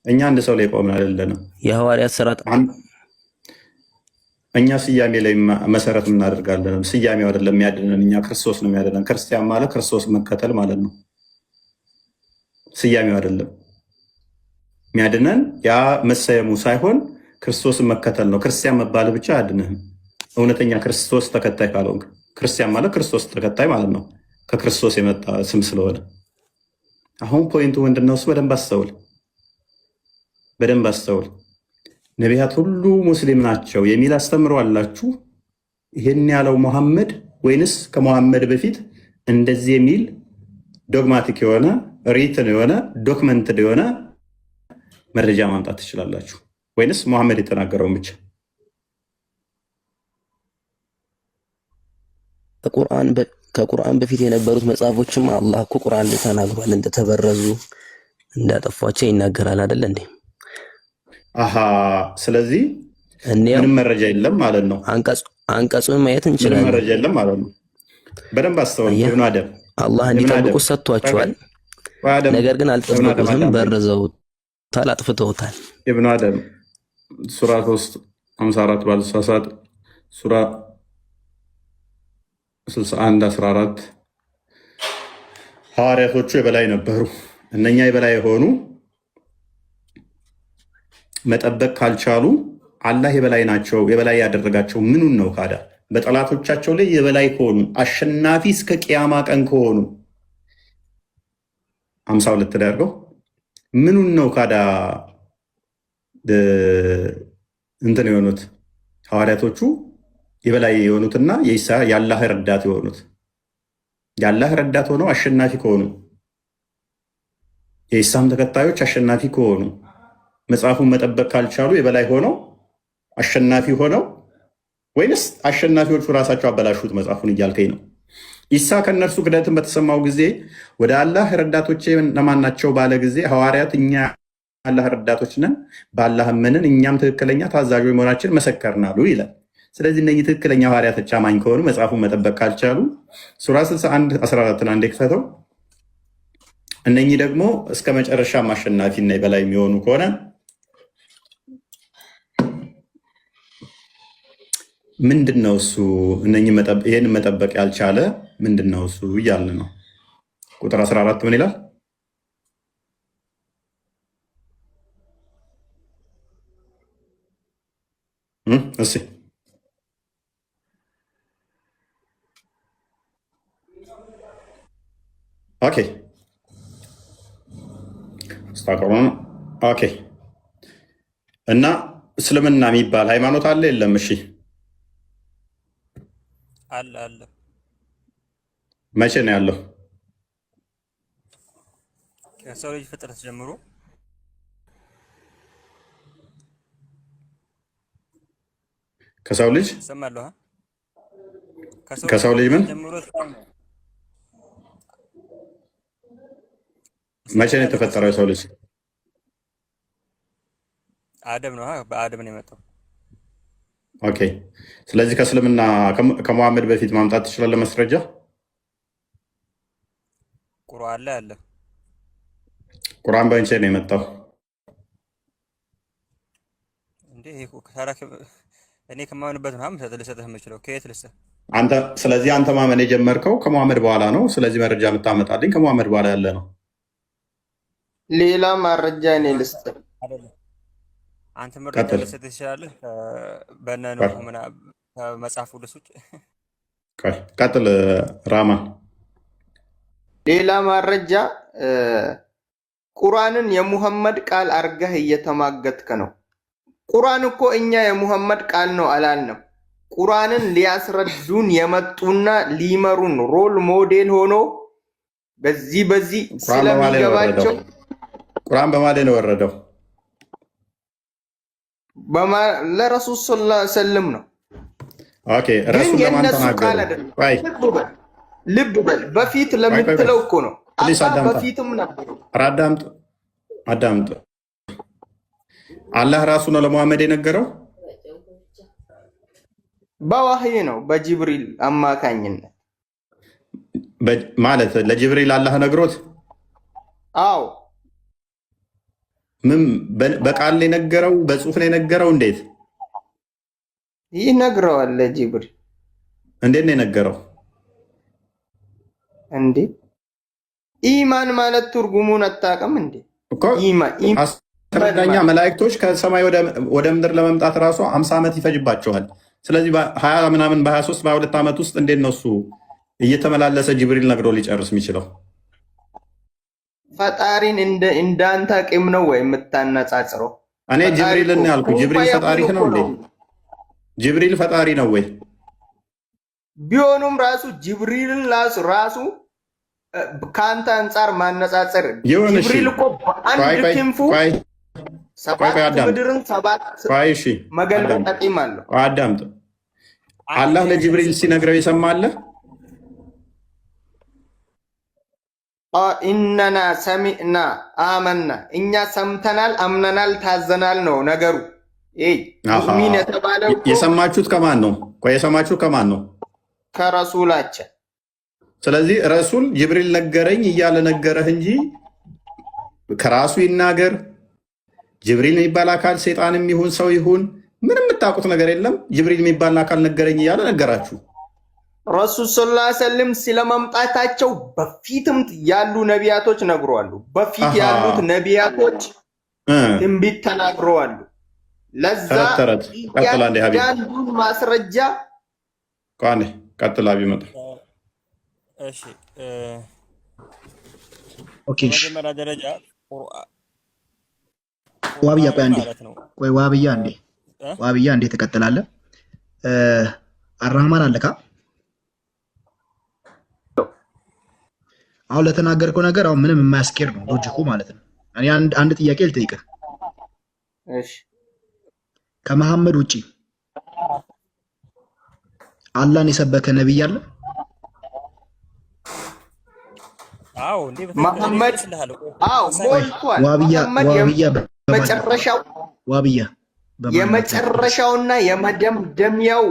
እኛ አንድ ሰው ላይ ቆምን አይደለንም። የሐዋርያት ሥራ እኛ ስያሜ ላይ መሰረት እናደርጋለን። ስያሜው አይደለም የሚያድነን፣ እኛ ክርስቶስ ነው የሚያድነን። ክርስቲያን ማለት ክርስቶስ መከተል ማለት ነው። ስያሜው አይደለም የሚያድነን፣ ያ መሰየሙ ሳይሆን ክርስቶስን መከተል ነው። ክርስቲያን መባል ብቻ አያድንህም። እውነተኛ ክርስቶስ ተከታይ ካልሆንክ፣ ክርስቲያን ማለት ክርስቶስ ተከታይ ማለት ነው። ከክርስቶስ የመጣ ስም ስለሆነ አሁን ፖይንቱ ምንድነው? እሱ በደንብ አስተውል፣ በደንብ አስተውል። ነቢያት ሁሉ ሙስሊም ናቸው የሚል አስተምሮ አላችሁ። ይህን ያለው ሙሐመድ ወይንስ ከሙሐመድ በፊት እንደዚህ የሚል ዶግማቲክ የሆነ ሪትን የሆነ ዶክመንትድ የሆነ መረጃ ማምጣት ትችላላችሁ? ወይንስ ሙሐመድ የተናገረውን ብቻ? ከቁርአን በፊት የነበሩት መጽሐፎችም አላህ እኮ ቁርአን ላይ ተናግሯል። እንደተበረዙ እንዳጠፏቸው ይናገራል አይደል እንዴ? አሃ ስለዚህ ምንም መረጃ የለም ማለት ነው። አንቀጹን ማየት እንችላለን። ምንም መረጃ የለም ማለት ነው። በደንብ አስተውል። ኢብኑ አደም አላህ እንዲጠብቁ ሰጥቷቸዋል። ነገር ግን አልጠበቁትም፣ በርዘውታል፣ አጥፍተውታል። ኢብኑ አደም ሱራ 3 54 ባልሳሳት ሱራ 61 14 ሐዋርያቶቹ የበላይ ነበሩ። እነኛ የበላይ የሆኑ መጠበቅ ካልቻሉ አላህ የበላይ ናቸው። የበላይ ያደረጋቸው ምኑን ነው ካዳ? በጠላቶቻቸው ላይ የበላይ ከሆኑ አሸናፊ እስከ ቅያማ ቀን ከሆኑ 52 ላይ አድርገው ምኑን ነው ካዳ እንትን የሆኑት ሐዋርያቶቹ የበላይ የሆኑትና የአላህ ረዳት የሆኑት የአላህ ረዳት ሆነው አሸናፊ ከሆኑ የኢሳም ተከታዮች አሸናፊ ከሆኑ መጽሐፉን መጠበቅ ካልቻሉ የበላይ ሆነው አሸናፊ ሆነው ወይንስ አሸናፊዎቹ ራሳቸው አበላሹት መጽሐፉን እያልከኝ ነው? ኢሳ ከእነርሱ ክደትን በተሰማው ጊዜ ወደ አላህ ረዳቶቼ እነማን ናቸው ባለ ጊዜ ሐዋርያት እኛ አላህ ረዳቶች ነን፣ በአላህ አመንን፣ እኛም ትክክለኛ ታዛዦች መሆናችን መሰከርን አሉ ይላል። ስለዚህ እነዚህ ትክክለኛ ሐዋርያቶች አማኝ ከሆኑ መጽሐፉን መጠበቅ ካልቻሉ ሱራ 61:14 አንዴ ክፈተው። እነኚህ ደግሞ እስከ መጨረሻም አሸናፊና የበላይ የሚሆኑ ከሆነ ምንድን ነው እሱ? ይህን መጠበቅ ያልቻለ ምንድን ነው እሱ እያልን ነው። ቁጥር 14 ምን ይላል? እሺ ኦኬ ስታቀሩን ኦኬ። እና እስልምና የሚባል ሃይማኖት አለ የለም? እሺ አለ አለ። መቼ ነው ያለው? ከሰው ልጅ ፍጥረት ጀምሮ ከሰው ልጅ ሰማለሁ። ከሰው ልጅ ምን መቼ ነው የተፈጠረው የሰው ልጅ? አደም ነው። በአደም ነው የመጣው። ኦኬ። ስለዚህ ከእስልምና ከመሐመድ በፊት ማምጣት ትችላለህ ማስረጃ? ቁርአን ላይ አለ። ቁርአን በመቼ ነው የመጣው? እንዴ እኔ ከማመንበት ነው ልሰጥህ የምችለው። ከየት ልስጥህ አንተ? ስለዚህ አንተ ማመን የጀመርከው ከመሐመድ በኋላ ነው። ስለዚህ መረጃ የምታመጣልኝ ከመሐመድ በኋላ ያለ ነው። ሌላ መረጃ እኔ ልስጥህ። አንተ መረጃ ልሰጥህ ትችላለህ። በነኑ ከመጽሐፍ ቅዱስ ውጭ ቀጥል ራማን። ሌላ መረጃ ቁርአንን የሙሐመድ ቃል አርገህ እየተማገጥክ ነው። ቁርአን እኮ እኛ የሙሐመድ ቃል ነው አላልንም። ቁርአንን ሊያስረዱን የመጡና ሊመሩን ሮል ሞዴል ሆኖ በዚህ ስለሚገባቸው ቁርአን በማለት ነው ወረደው። ለረሱል ሰለላሁ ዐለይሂ ወሰለም ነው። ኦኬ ረሱል ለማን ተናገረ? ልብ በል በፊት ለምትለው እኮ ነው። በፊትም ነበር። አዳምጥ። አላህ ራሱ ነው ለሙሐመድ የነገረው? በዋህይ ነው፣ በጅብሪል አማካኝነት ማለት ለጅብሪል አላህ ነግሮት? አዎ። ምን በቃል ነው የነገረው? በጽሁፍ ነው የነገረው? እንዴት ይነግረዋል? ለጅብሪል እንዴት ነው የነገረው? እንዴ ኢማን ማለት ትርጉሙን አታውቅም እንዴ? አስረዳኛ። መላእክቶች ከሰማይ ወደ ምድር ለመምጣት ራሱ 50 ዓመት ይፈጅባቸዋል። ስለዚህ በ20 ምናምን በ23 በ22 ዓመት ውስጥ እንዴት ነው እሱ እየተመላለሰ ጅብሪል ነግሮ ሊጨርስ የሚችለው? ፈጣሪን እንዳንተ አቅም ነው ወይ የምታነጻጽረው? እኔ ጅብሪልን ያልኩ። ጅብሪል ፈጣሪ ነው እንዴ? ጅብሪል ፈጣሪ ነው ወይ? ቢሆኑም ራሱ ጅብሪልን ራሱ ከአንተ አንጻር ማነጻጸር ጅብሪል እኮ በአንድ ክንፉ ሰባት ምድርን ሰባት መገልበጥ አቅም አለው። አዳምጥ። አላህ ለጅብሪል ሲነግረው የሰማለ ኢነና ሰሚዕና አመና፣ እኛ ሰምተናል፣ አምነናል፣ ታዘናል ነው ነገሩ። ሙእሚን የተባለው የሰማችሁት ከማን ነው? የሰማችሁት ከማን ነው? ከረሱላችን። ስለዚህ ረሱል ጅብሪል ነገረኝ እያለ ነገረህ እንጂ ከራሱ ይናገር ጅብሪል የሚባል አካል ሴጣንም ይሁን ሰው ይሁን ምንም የምታውቁት ነገር የለም። ጅብሪል የሚባል አካል ነገረኝ እያለ ነገራችሁ። ረሱል ሰለላሁ ዐለይሂ ወሰለም ስለመምጣታቸው በፊትም ያሉ ነቢያቶች ነግረዋሉ። በፊት ያሉት ነቢያቶች ትንቢት ተናግረዋሉ። ለዛ ያንዱን ማስረጃ ቀጥላ ቢመጣ እሺ። በመጀመሪያ ደረጃ ዋብያ ቆይ ዋብያ እንዴ ትቀጥላለህ? አራህማን አለካ አሁን ለተናገርከው ነገር አሁን ምንም የማያስኬድ ነው ሎጂኩ ማለት ነው። እኔ አንድ ጥያቄ ልጠይቅህ። እሺ ከመሐመድ ውጪ አላህን የሰበከ ነብይ አለ? አዎ እንዴ መሐመድ ሞልቷል። ዋብያ የመጨረሻውና የመደምደሚያው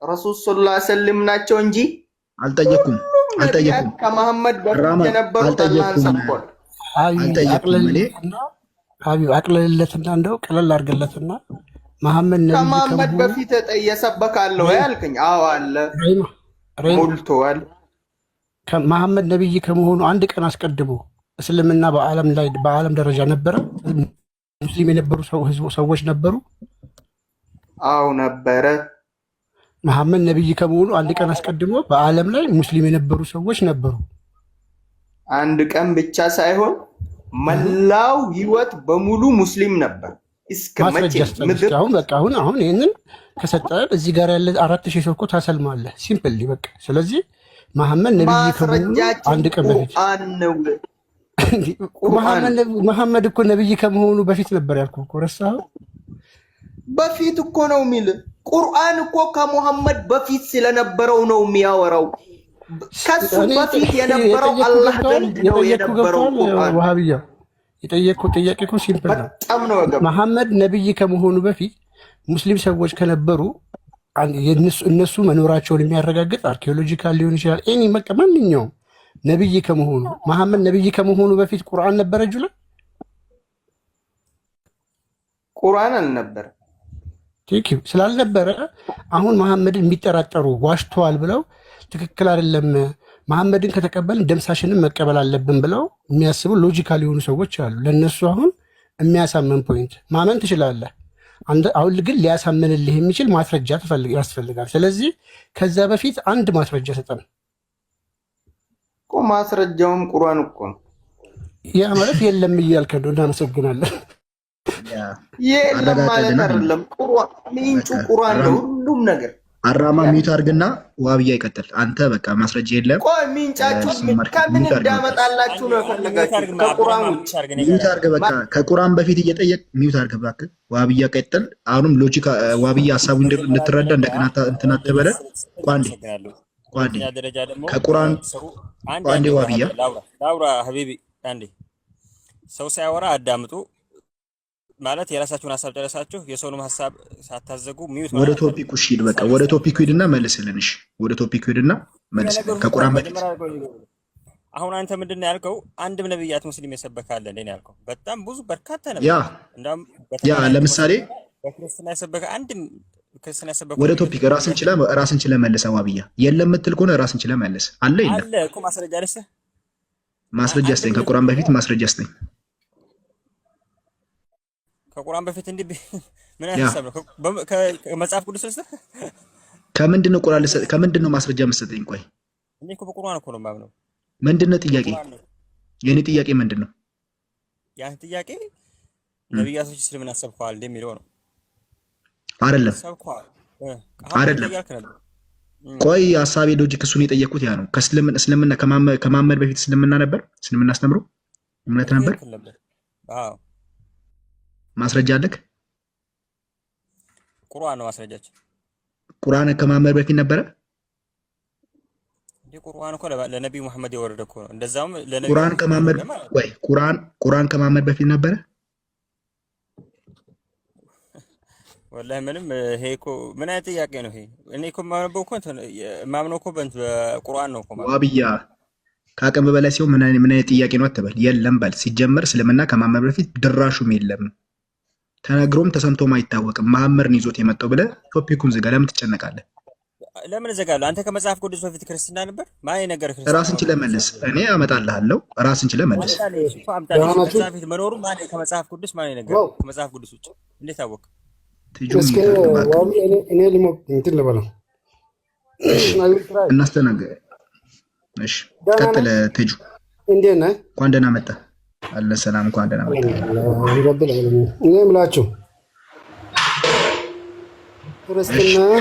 ረሱል ሰለላሁ ዐለይሂ ወሰለም ናቸው እንጂ አልጠየኩም። ከመሐመድ በፊት የነበሩት አላህን ሰብኳል። ሀቢብ አቅልልለትና እንደው ቀለል አድርግለትና መሐመድ ነብይ ከመሐመድ በፊት የሰበካለው ያልከኝ? አዎ አለ፣ ሞልቷል። መሐመድ ነብይ ከመሆኑ አንድ ቀን አስቀድሞ እስልምና በዓለም ደረጃ ነበረ? ሙስሊም የነበሩ ሰዎች ነበሩ? አዎ ነበረ። መሐመድ ነብይ ከመሆኑ አንድ ቀን አስቀድሞ በዓለም ላይ ሙስሊም የነበሩ ሰዎች ነበሩ? አንድ ቀን ብቻ ሳይሆን መላው ህይወት በሙሉ ሙስሊም ነበር። እስከ መቼ ምድር አሁን ይሄንን ከሰጠን እዚህ ጋር ያለ 4000 ሰው እኮ ታሰልማለህ። ሲምፕሊ በቃ። ስለዚህ መሐመድ ነብይ ከመሆኑ አንድ ቀን በፊት መሐመድ እኮ ነብይ ከመሆኑ በፊት ነበር ያልኩህ እኮ ረሳኸው? በፊት እኮ ነው የሚል ቁርአን እኮ ከመሐመድ በፊት ስለነበረው ነው የሚያወራው። ከሱ በፊት የነበረው አላህ ዘንድ ነው የነበረው ቁርአን። ወሃቢያ የጠየቅኩት ጥያቄ እኮ ሲምፕል ነው። መሐመድ ነብይ ከመሆኑ በፊት ሙስሊም ሰዎች ከነበሩ እነሱ መኖራቸውን የሚያረጋግጥ አርኪኦሎጂካል ሊሆን ይችላል። ማንኛውም ነብይ ከመሆኑ መሐመድ ነብይ ከመሆኑ በፊት ቁርአን ነበረ? እጁ ላይ ቁርአን አልነበረ። ስላልነበረ አሁን መሐመድን የሚጠራጠሩ ዋሽተዋል ብለው ትክክል አይደለም መሐመድን ከተቀበልን ደምሳሽንን መቀበል አለብን ብለው የሚያስቡ ሎጂካል የሆኑ ሰዎች አሉ። ለእነሱ አሁን የሚያሳምን ፖይንት ማመን ትችላለህ። አሁን ግን ሊያሳምንልህ የሚችል ማስረጃ ያስፈልጋል። ስለዚህ ከዛ በፊት አንድ ማስረጃ ሰጠን። ማስረጃውም ቁርአን እኮ ነው። ያ ማለት የለም እያልከ ነው። እናመሰግናለን። የለም ማለት አይደለም። ቁርአን ምንጩ ቁርአን ነው ሁሉም ነገር። አራማ ሚዩት አድርግና ዋብያ ይቀጥል። አንተ በቃ ማስረጃ የለም። ቆይ ምንጫችሁ ከምን እንዳመጣላችሁ ነው የፈለጋችሁ? ከቁርአን ውጭ ሚዩት አድርግ። በቃ ከቁርአን በፊት እየጠየቅ ሚዩት አድርግ እባክህ። ዋብያ ቀጥል። አሁንም ሎጂክ ዋብያ ሐሳቡን እንድትረዳ እንደገና እንትን አትበለ። ቋንዴ ከቁርአን ቋንዴ ዋብያ ላውራ ሀቢቢ አንዴ ሰው ሳያወራ አዳምጡ። ማለት የራሳችሁን ሐሳብ ጨረሳችሁ፣ የሰውንም ሐሳብ ሳታዘጉ ሚዩት ወደ ቶፒኩ ሂድ። በቃ ወደ ቶፒኩ ሂድና መልስልን። እሺ ወደ ቶፒኩ ሂድና መልስልን። ከቁርአን በፊት አሁን አንተ ምንድነው ያልከው? አንድም ነብያት ሙስሊም የሰበካለ እንዴ ነው ያልከው? በጣም ብዙ በርካታ ነብያት ያ ለምሳሌ በክርስትና የሰበከ አንድም ክርስትና የሰበከ ወደ ቶፒክ ራስን ችለ መልሰ። ዋብያ የለም የምትል ከሆነ ራስን ችለ መልስ። አለ የለም አለ እኮ ማስረጃ አለሰ ማስረጃ አስተኝ። ከቁርአን በፊት ማስረጃ አስተኝ። ከቁርአን በፊት እንዴ ምን ያህሳብ ነው? ከመጽሐፍ ቅዱስ ልስጥ? ከምንድነው ቁርአን ልስጥ? ከምንድነው ማስረጃ መስጠኝ? ቆይ እኔ እኮ በቁርአን እኮ ነው የማምነው። ምንድነው ጥያቄ? የኔ ጥያቄ ምንድነው? ያን ጥያቄ ነብያቶች እስልምና ሰብከዋል እንደሚለው ነው አይደለም? ሰብከዋል አይደለም። ቆይ ሐሳቤ ሎጂክ እሱን የጠየቁት ያ ነው። እስልምና ከማመድ በፊት እስልምና ነበር? እስልምና አስተምሮ እምነት ነበር? አዎ። ማስረጃ አለክ? ቁርአን ነው ማስረጃችን። ቁርአን ከማመድ በፊት ነበረ? ቁርአን እኮ ለነብዩ መሐመድ የወረደ እኮ ነው። እንደዛም ለነብዩ ቁርአን ከማመድ ወይ ቁርአን ከማመድ በፊት ነበረ? ወላሂ ምንም። ይሄ እኮ ምን አይነት ጥያቄ ነው ይሄ? እኔ እኮ ማምነው እኮ በቁርአን ነው እኮ ማለት። ዋብያ ከአቅም በላይ ሲሆን ምን አይነት ጥያቄ ነው አትበል። የለም በል። ሲጀመር እስልምና ከማመድ በፊት ድራሹም የለም፣ ተነግሮም ተሰምቶም አይታወቅም። መሐመድን ይዞት የመጣው ብለህ ቶፒኩን ዝጋ። ለምን ትጨነቃለህ? ለምን እዘጋለሁ? አንተ ከመጽሐፍ ቅዱስ በፊት ክርስትና ነበር? ማን ነገር ክርስትና? ራስን ችለህ መልስ። እኔ አመጣልሃለሁ። ራስን ችለህ መልስ። መጽሐፍ መኖሩ ማን ከመጽሐፍ ቅዱስ ማን ነገር? ከመጽሐፍ ቅዱስ ውጭ እንዴት አወቅ? እስኪ እኔ ልሞክ እንትን ልበለው እናስተናግድ። እሺ ቀጥል። ትጁ እንዴት ነህ? እንኳን ደህና መጣህ። አለ ሰላም። እንኳን ደህና መጣህ። እኔ የምላችሁ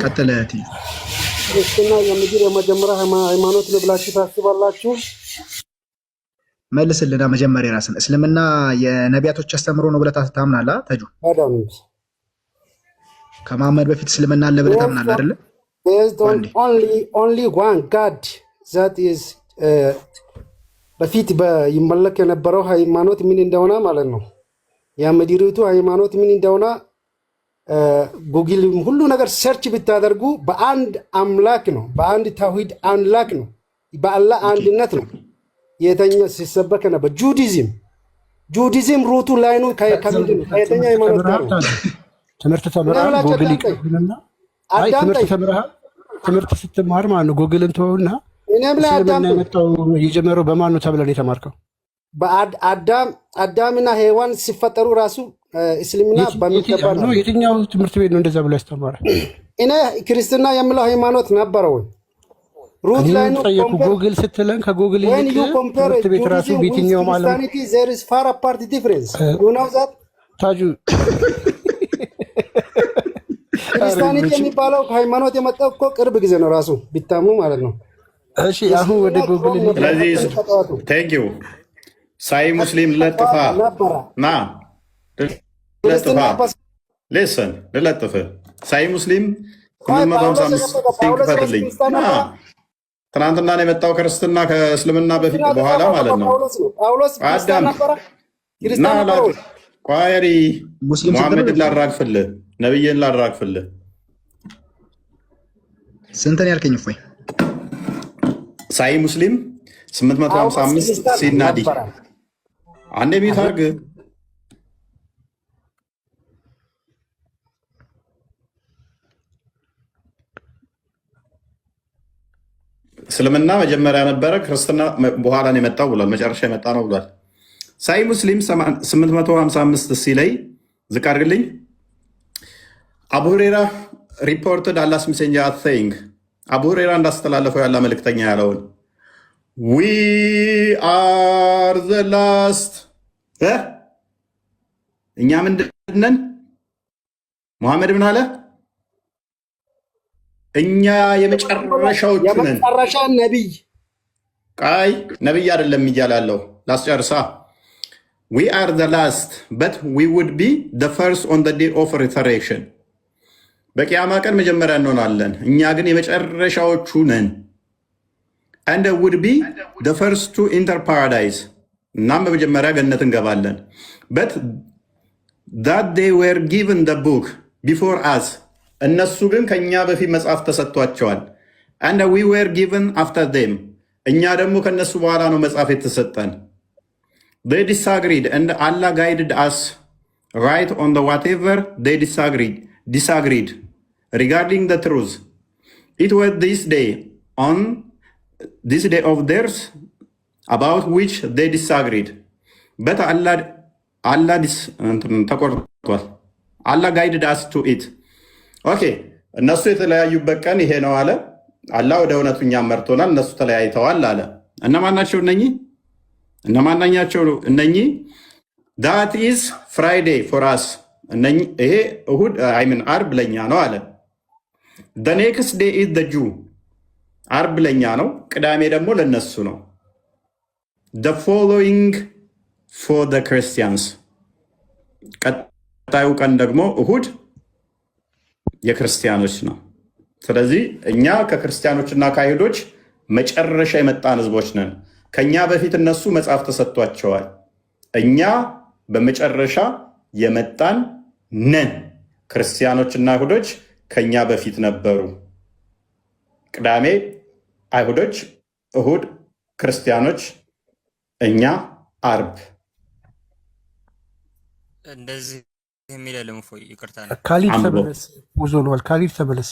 ቀጥል። ትጁ ክርስትና የምድር የመጀመሪያ ሃይማኖት ነው ብላችሁ ታስባላችሁ? መልስልና መጀመሪያ ራስን እስልምና የነቢያቶች አስተምሮ ነው ብለህ ታምናለህ? ተጁ ከመሐመድ በፊት እስልምና አለ ብለህ ታምናለህ አይደለ? only one God that is በፊት ይመለክ የነበረው ሃይማኖት ምን እንደሆነ ማለት ነው። የምድሪቱ ሃይማኖት ምን እንደሆነ ጉግል ሁሉ ነገር ሰርች ብታደርጉ በአንድ አምላክ ነው፣ በአንድ ተውሂድ አምላክ ነው፣ በአላህ አንድነት ነው የተኛ ሲሰበክ ነበር። ጁዲዝም ሩቱ ላይ ነው። ከምንድን ነው ከየተኛ ሃይማኖት ጋር ነው? ትምህርት ተምረሃል? ጉግል ይቀበልና ትምህርት ተምረሃል? ትምህርት ስትማር ማን ነው ጉግልን ተወውና እኔም ላይ አዳም የመጣው የጀመረው በማን ነው ተብለን የተማርከው? አዳምና ሔዋን ሲፈጠሩ ራሱ እስልምና በሚገባ ነው። የትኛው ትምህርት ቤት ነው እንደዛ ብሎ ያስተማረ? እኔ ክርስትና የምለው ሃይማኖት ነበረ ወይ ሩት ላይ ነው። ጉግል ስትለን ከጉግል ይልቅ ትምህርት ቤት ራሱ በየትኛው ማለት there is far apart difference you know that ታጁ ክርስቲያኒቲ የሚባለው ሃይማኖት የመጣው እኮ ቅርብ ጊዜ ነው ራሱ ቢታምኑ ማለት ነው። እሺ አሁን ወደ ጉግል ስለዚህ ቴንክ ዩ ሳይ ሙስሊም ለጥፋ ና ለጥፋ ሌሰን ለጥፋ ሳይ ሙስሊም 855 ሲንክፈትልኝ ትናንትና ነው የመጣው ክርስትና ከእስልምና በፊት በኋላ ማለት ነው። ጳውሎስ ክርስቲያን ነበረ። ክርስቲያን ነበረ። ቋሪ ሙሐመድን ላራግፍልህ፣ ነብይን ላራግፍልህ። ስንት ነው ያልከኝ? እፎይ ሳይ ሙስሊም 855 ሲናዲ አንዴ ቤት አድርግ። እስልምና መጀመሪያ ነበረ፣ ክርስትና በኋላ ነው የመጣው ብሏል። መጨረሻ የመጣ ነው ብሏል። ሳይ ሙስሊም 855 ሲላይ ዝቅ አድርግልኝ። አቡ ሁሬራ ሪፖርትድ አላስ ሜሴንጀር ቲንግ አቡ ሁሬራ እንዳስተላለፈው ያለ መልእክተኛ ያለውን ዊ አር ዘ ላስት እኛ ምንድን ነን? ሙሐመድ ምን አለ? እኛ የመጨረሻዎቹ ነን። የመጨረሻ ነቢይ ቃይ ነቢይ አይደለም እያላለሁ ላስጨርሳ። ዊ አር ዘ ላስት በት ዊ ውድ ቢ ዘ ፈርስት ኦን ዘ ዴይ ኦፍ ሪዘሬክሽን። በቂያማ ቀን መጀመሪያ እንሆናለን፣ እኛ ግን የመጨረሻዎቹ ነን። and would be the first to enter paradise እናም በመጀመሪያ ገነት እንገባለን። but that they were given the book before us እነሱ ግን ከኛ በፊት መጽሐፍ ተሰጥቷቸዋል። and we were given after them እኛ ደግሞ ከነሱ በኋላ ነው መጽሐፍ የተሰጠን። they disagreed and Allah guided us right on the whatever they disagreed regarding the truth. It was this day of theirs about which they disagreed. But Allah ተቆርጧል። Allah guided us to it. ኦኬ እነሱ የተለያዩበት ቀን ይሄ ነው አለ። አላህ ወደ እውነቱ እኛን መርቶናል፣ እነሱ ተለያይተዋል አለ። እነማን ናቸው እነኚህ? እነኚህ that is Friday for us ይሄ እሁድ አርብ ለኛ ነው አለ። the next day is the Jew አርብ ለኛ ነው፣ ቅዳሜ ደግሞ ለነሱ ነው። the following for the Christians ቀጣዩ ቀን ደግሞ እሁድ የክርስቲያኖች ነው። ስለዚህ እኛ ከክርስቲያኖችና ከአይሁዶች መጨረሻ የመጣን ህዝቦች ነን። ከኛ በፊት እነሱ መጽሐፍ ተሰጥቷቸዋል፣ እኛ በመጨረሻ የመጣን ነን። ክርስቲያኖችና አይሁዶች ከኛ በፊት ነበሩ። ቅዳሜ አይሁዶች፣ እሁድ ክርስቲያኖች፣ እኛ አርብ። እንደዚህ የሚለለም ፎይ ይቅርታ ነው። ካሊድ ተመለስ፣ ውዞ ነው። ካሊድ ተመለስ።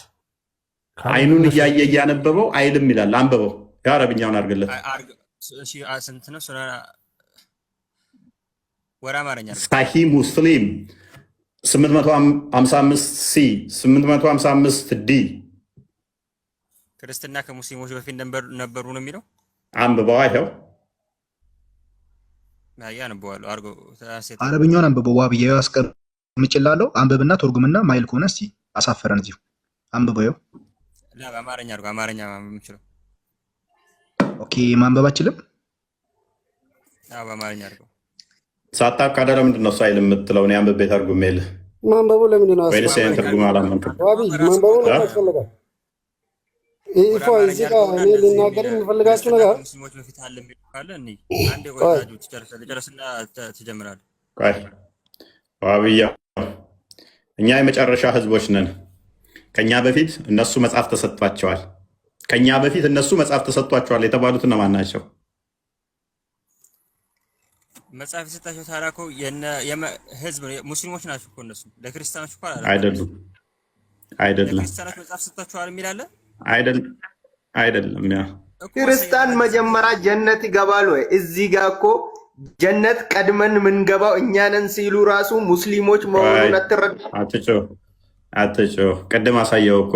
አይኑን እያየ እያነበበው አይልም ይላል። አንበበው የአረብኛውን አድርግለት። ስንት ነው? ወደ አማርኛ ሳሂ ሙስሊም 855 ሲ 855 ዲ ክርስትና ከሙስሊሞች በፊት ነበሩ ነው የሚለው። አንብበው። አይኸው ያነበዋሉ። አረብኛውን አንብበው። ዋብዬ አስቀምጭላለሁ። አንብብና ተርጉምና ማይል ከሆነ እስኪ አሳፈረን እዚሁ አንብበው። በአማርኛ አድርጎ አማርኛ ማንበብ የምችለው። ኦኬ ማንበብ አችልም። በአማርኛ አድርገው። ሳታካደ ለምንድን ነው ሳይል የምትለው? እኔ አንብቤ ተርጉሜልህ ማንበቡ ለምንድን ነው ወይስ ይሄን ትርጉም አላመንክም? ዋቢ ማንበቡ ነው ያስፈልጋል። ይፎ እዚህ ጋር እኔ ልናገር የምፈልጋችሁ ነገር ሙስሊሞች በፊት አለ የሚል ካለ አንዴ ወዳጁ ትጨርስና ትጀምራለህ። ቆይ ዋብያ እኛ የመጨረሻ ህዝቦች ነን። ከኛ በፊት እነሱ መጽሐፍ ተሰጥቷቸዋል። ከኛ በፊት እነሱ መጽሐፍ ተሰጥቷቸዋል የተባሉት እነማን ናቸው? መጽሐፍ የሰጣቸው ታዲያ እኮ ህዝብ ሙስሊሞች ናቸው እኮ እነሱ። ለክርስቲያኖች እኮ አይደሉም። ለክርስቲያኖች መጽሐፍ ሰጥቷቸዋል የሚል አለ? አይደለም። ያ ክርስቲያን መጀመሪያ ጀነት ይገባል ወይ? እዚህ ጋር እኮ ጀነት ቀድመን ምንገባው እኛ ነን ሲሉ ራሱ ሙስሊሞች መሆኑን አትረዳ። አትጮህ። ቅድም አሳየው እኮ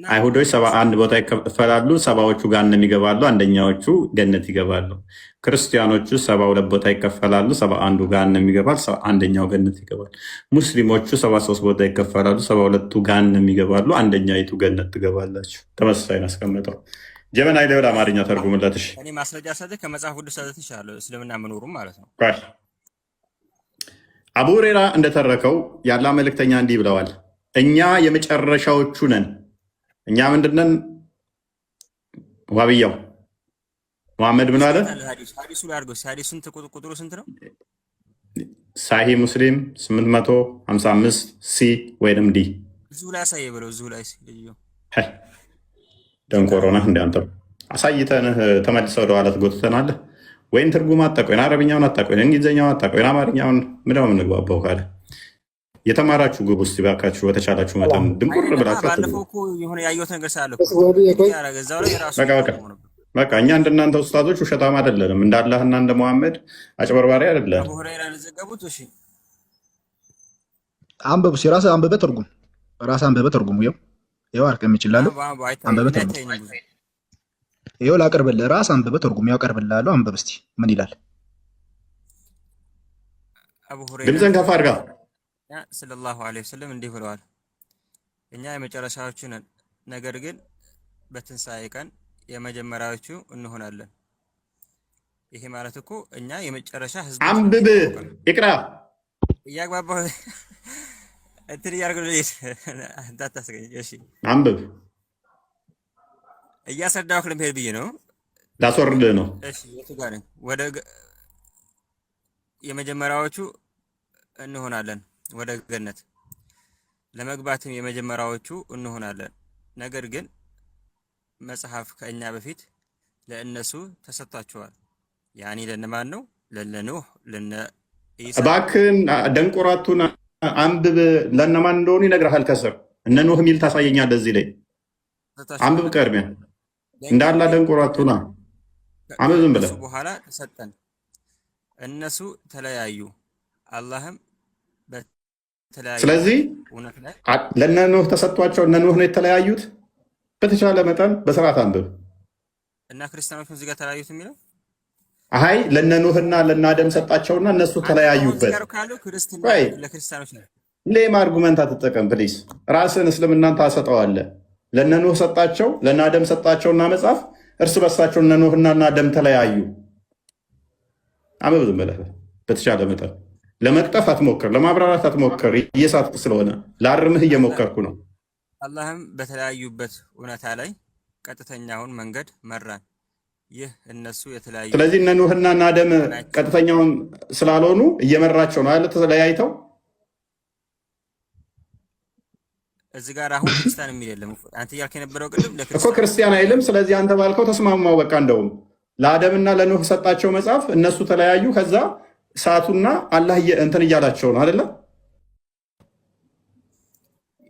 አይሁዶች 71 ቦታ ይከፈላሉ፣ 70ዎቹ ገሃነም ይገባሉ፣ አንደኛዎቹ ገነት ይገባሉ። ክርስቲያኖቹ 72 ቦታ ይከፈላሉ፣ 71ዱ ገሃነም ይገባል፣ አንደኛው ገነት ይገባል። ሙስሊሞቹ 73 ቦታ ይከፈላሉ፣ 72ቱ ገሃነም ይገባሉ፣ አንደኛይቱ ገነት ትገባላችሁ። ተመሳሳይ ነው ያስቀመጠው። ጀመና ላይ ወደ አማርኛ ተርጉምለት። እሺ እኔ ማስረጃ ሰጥቼ ከመጽሐፍ ቅዱስ ሰጥቼ ይችላል እስልምና መኖሩም ማለት ነው። አቡ ሁሬራ እንደተረከው ያለ መልእክተኛ እንዲህ ብለዋል፣ እኛ የመጨረሻዎቹ ነን። እኛ ምንድነን? ዋብያው መሐመድ ምን አለ? ሐዲሱ ላይ አድርገው። ሐዲሱን ቁጥሩ ስንት ነው? ሳሂ ሙስሊም 855 ሲ ወይንም ዲ። እዚሁ ላይ አሳየ ብለው እዚሁ ላይ ደንቆሮ ነህ እንደ አንተ አሳይተንህ ተመልሰህ ወደኋላ ትጎትተናለህ። ወይም ትርጉም አታውቅ፣ ወይም አረብኛውን አታውቅ፣ ወይም እንግሊዝኛውን አታውቅ፣ ወይም አማርኛውን ምንድን ነው የምንግባባው ካለ የተማራችሁ ግቡ እስኪ እባካችሁ በተቻላችሁ መጠን ድንቁር ብላችሁ ባለፈው እኮ የሆነ ያየሁት ነገር ሳለ በቃ እኛ እንደናንተ ኡስታዞች ውሸታም አይደለንም። እንዳላህና እንደ መሐመድ አጭበርባሪ አይደለም። አንበቡ ሲራስ አንበበ ትርጉም ራስ አንበበ ትርጉሙ ይኸው አርቀም ይችላል። አንበበ ትርጉም ይኸው ላቀርብልህ። ራስ አንበበ ትርጉም ያው ቀርብልሃለሁ። አንበብ እስቲ ምን ይላል? ድምፅህን ከፍ አድርጋ ሰለላሁ ዐለይሂ ወሰለም እንዲህ ብለዋል፣ እኛ የመጨረሻዎቹ ነን፣ ነገር ግን በትንሣኤ ቀን የመጀመሪያዎቹ እንሆናለን። ይሄ ማለት እኮ እኛ የመጨረሻ ህዝብ። አንብብ ይቅራ እያግባባሁ እንትን እያደረግህ እንዳታስገኝ። እሺ አንብብ። እያስረዳሁህ ለመሄድ ብዬ ነው፣ ላስወርድህ ነው። እሺ የቱ ጋር ነኝ? ወደ የመጀመሪያዎቹ እንሆናለን ወደ ገነት ለመግባትም የመጀመሪያዎቹ እንሆናለን። ነገር ግን መጽሐፍ ከእኛ በፊት ለእነሱ ተሰጥቷቸዋል። ያኔ ለነማን ነው? ለነኑህ ለነ ኢሳ። እባክህን ደንቆራቱን አንብብ። ለነማን እንደሆኑ ይነግርሃል። ከስር እነ ኑህ የሚል ታሳየኛለህ። እዚህ ላይ አንብብ። ቀድሜ እንዳላ ደንቆራቱና አንብብ። ዝም ብለህ በኋላ ተሰጠን። እነሱ ተለያዩ፣ አላህም ስለዚህ ለእነ ኑህ ተሰጥቷቸው እነ ኑህ ነው የተለያዩት። በተቻለ መጠን በስርዓት አንብብ እና ክርስቲያኖች እዚህ ጋር ተለያዩት የሚለው አይ ለእነ ኑህና ለእነ አደም ሰጣቸውና እነሱ ተለያዩበት። ሌም አርጉመንት አትጠቀም ፕሊስ። ራስን እስልምናን ታሰጠዋለህ። ለእነ ኑህ ሰጣቸው፣ ለእነ አደም ሰጣቸውና መጽሐፍ እርስ በርሳቸው እነ ኑህና እነ አደም ተለያዩ። አንብብ ዝም ብለህ በተቻለ መጠን። ለመቅጠፍ አትሞክር፣ ለማብራራት አትሞክር። እየሳትክ ስለሆነ ላርምህ እየሞከርኩ ነው። አላህም በተለያዩበት እውነታ ላይ ቀጥተኛውን መንገድ መራን። ይህ እነሱ የተለያዩ። ስለዚህ እነ ኑህና እነ አደም ቀጥተኛውን ስላልሆኑ እየመራቸው ነው ያለ ተለያይተው። እዚህ ጋር አሁን ክርስቲያን የሚል የለም። አንተ እያልክ የነበረው ቅድም እኮ ክርስቲያን አይልም። ስለዚህ አንተ ባልከው ተስማማው። በቃ እንደውም ለአደምና ለኑህ ሰጣቸው መጽሐፍ፣ እነሱ ተለያዩ። ከዛ ሰዓቱና አላህ እንትን እያላቸው ነው አይደለ?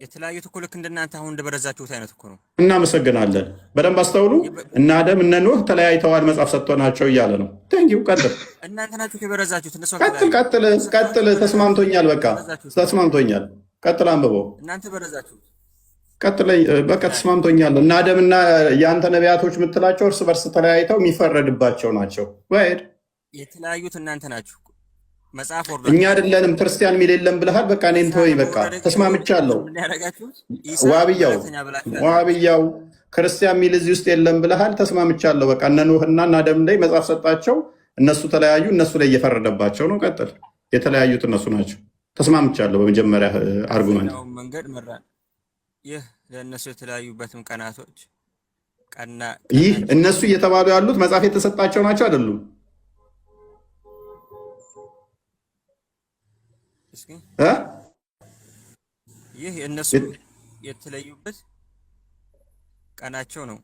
የተለያዩት እኮ ልክ እንደናንተ አሁን እንደበረዛችሁት አይነት እኮ ነው። እናመሰግናለን። በደንብ አስተውሉ። እነ አደም እነ ኑህ ተለያይተዋል መጽሐፍ ሰጥቶናቸው እያለ ነው። ቴንኪው። ቀጥል። እናንተ ናችሁ የበረዛችሁት። እነሱ ቀጥል። ተስማምቶኛል። በቃ ተስማምቶኛል። ቀጥል። አንብበው። እናንተ በረዛችሁት። ቀጥል። በቃ ተስማምቶኛል። እነ አደም እና የአንተ ነቢያቶች የምትላቸው እርስ በርስ ተለያይተው የሚፈረድባቸው ናቸው። ወይድ የተለያዩት እናንተ ናችሁ። መጽሐፍ ወርዶ እኛ አይደለንም። ክርስቲያን የሚል የለም ብለሃል። በቃ እኔን ተወኝ። በቃ ተስማምቻለሁ። ዋብያው ክርስቲያን የሚል እዚህ ውስጥ የለም ብለሃል። ተስማምቻለሁ። በቃ እነ ኑህና እነ አደም ላይ መጽሐፍ ሰጣቸው፣ እነሱ ተለያዩ፣ እነሱ ላይ እየፈረደባቸው ነው። ቀጥል። የተለያዩት እነሱ ናቸው። ተስማምቻለሁ። በመጀመሪያ አርጉመንት መንገድ መራን። ይህ ለእነሱ የተለያዩበትም ቀናቶች ይህ እነሱ እየተባሉ ያሉት መጽሐፍ የተሰጣቸው ናቸው አይደሉም? ይህ እነሱ የተለዩበት ቀናቸው ነው።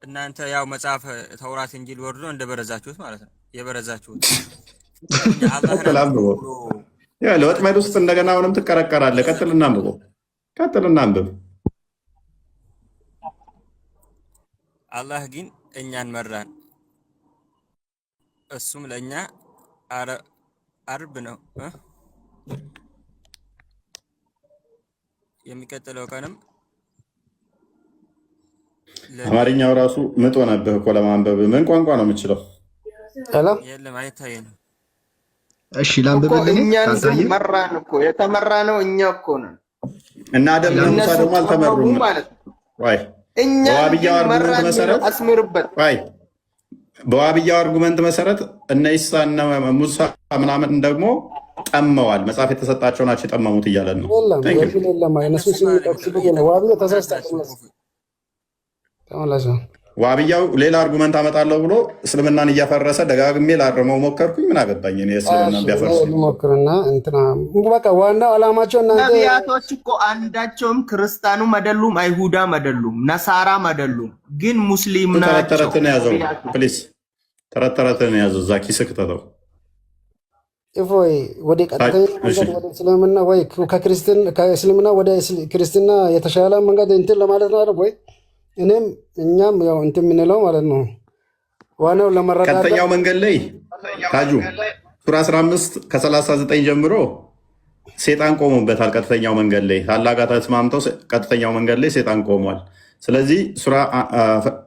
እናንተ ያው መጽሐፍ ተውራት እንጂል ወርዶ እንደበረዛችሁት ማለት ነው። የበረዛችሁት ለወጥመድ ውስጥ እንደገና አሁንም ትቀረቀራለህ። ቀጥልና አንብቦ ቀጥልና አንብብ። አላህ ግን እኛን መራን፣ እሱም ለእኛ አርብ ነው። የሚቀጥለው ቀንም አማርኛው ራሱ ምጦ ነብህ እኮ ለማንበብ። ምን ቋንቋ ነው የምችለው? የለም አይታየንም። እሺ ላንብብልህ። እኛን መራን እኮ የተመራ ነው እኛ እኮ ነን። እና ደግሞ ሙሳ ደግሞ አልተመሩም ማለት ነው። ወይ በዋብያው አርጉመንት መሰረት አስምርበት። ወይ በዋብያው አርጉመንት መሰረት እነ ኢሳ እና ሙሳ ምናምን ደግሞ ጠመዋል። መጽሐፍ የተሰጣቸው ናቸው የጠመሙት እያለን ነው። ዋብያው ሌላ አርጉመንት አመጣለሁ ብሎ እስልምናን እያፈረሰ ደጋግሜ ላርመው ሞከርኩኝ። ምን አገባኝ እኔ እስልምናን ቢያፈርስ ሞክርና እንትና በቃ ዋናው አላማቸው ነቢያቶች እኮ አንዳቸውም ክርስቲያኑም አይደሉም፣ አይሁዳም አይደሉም፣ ነሳራም አይደሉም፣ ግን ሙስሊም ናቸው። ተረተረትን ያዘው ፕሊስ፣ ተረተረትን ያዘው እዛ ኪስህ ከተው እፎይ ወደ ቀጥተኛ መንገድ ወደ እስልምና ወይ ከእስልምና ወደ ክርስትና የተሻለ መንገድ እንትን ለማለት ነው አይደል ወይ? እኔም እኛም ያው እንትን የምንለው ማለት ነው። ዋናው ለመረዳት ቀጥተኛው መንገድ ላይ ታጁ ሱራ 15 ከ39 ጀምሮ ሴጣን ቆሞበታል። ቀጥተኛው መንገድ ላይ ታላጋ ተስማምተው ቀጥተኛው መንገድ ላይ ሴጣን ቆሟል። ስለዚህ ሱራ